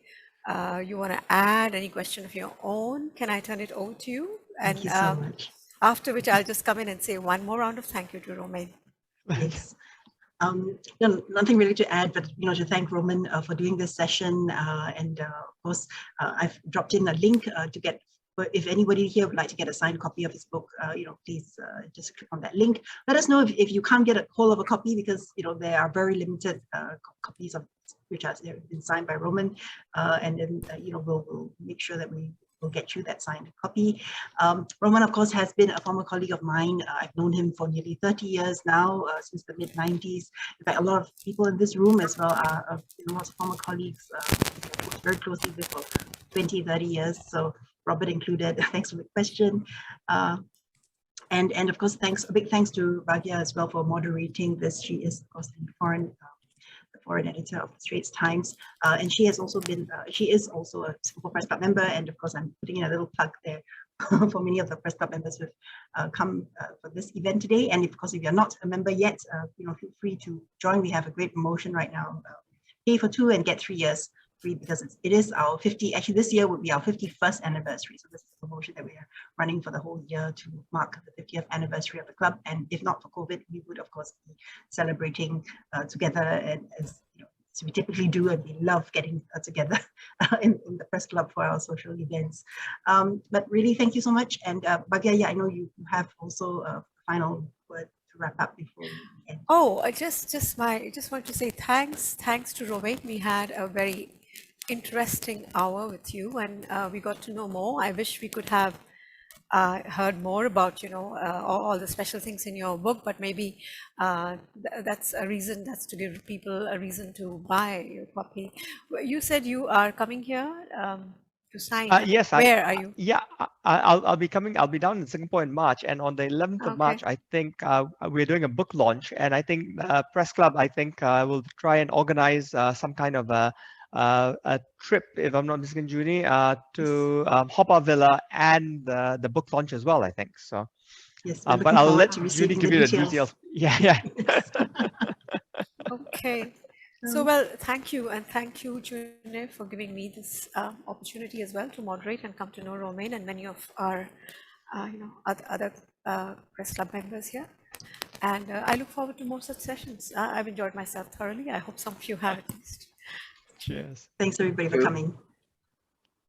you want to add, any question of your own, can I turn it over to you? And Thank you so much. After which I'll just come in and say one more round of thank you to Romen. Yes. Nothing really to add, but to thank Romen for doing this session, and of course I've dropped in a link to get. If anybody here would like to get a signed copy of his book, please just click on that link. Let us know if you can't get a hold of a copy, because there are very limited copies of which have been signed by Romen, and then we'll make sure that we will get you that signed copy. Romen, of course, has been a former colleague of mine. I've known him for nearly 30 years now, since the mid-90s. In fact, a lot of people in this room as well are lots of former colleagues worked very closely with for 20, 30 years. So Robert included. Thanks for the question. And of course, a big thanks to Bhagya as well for moderating this. She is, of course, the foreign editor of the Straits Times, and she is also a Singapore Press Club member. And of course, I'm putting in a little plug there for many of the Press Club members who have come for this event today. And of course, if you're not a member yet, feel free to join. We have a great promotion right now: pay for 2 and get 3 years free, because it is our 50. Actually, this year would be our 51st anniversary. So this is a promotion that we are running for the whole year to mark the 50th anniversary of the club. And if not for COVID, we would of course be celebrating together, and as we typically do, and we love getting together in the Press Club for our social events. But really, thank you so much. And Bhagya, I know you have also a final word to wrap up before we end. Oh, I just want to say thanks to Romen. We had a very interesting hour with you, and we got to know more. I wish we could have heard more about all the special things in your book, but maybe that's to give people a reason to buy your copy. You said you are coming here to sign. Yes. Where are you? Yeah, I'll be coming. I'll be down in Singapore in March, and on the 11th of March, I think we're doing a book launch, and I think Press Club, will try and organize some kind of a trip, if I'm not mistaken, Junie, to Haw Villa and the book launch as well, I think. So, yes, but I'll let Junie give you the details. Yeah. Okay. So, well, thank you. And thank you, June, for giving me this opportunity as well to moderate and come to know Romain and many of our, other press club members here. And I look forward to more such sessions. I've enjoyed myself thoroughly. I hope some of you have at least. Cheers. Thanks everybody for coming.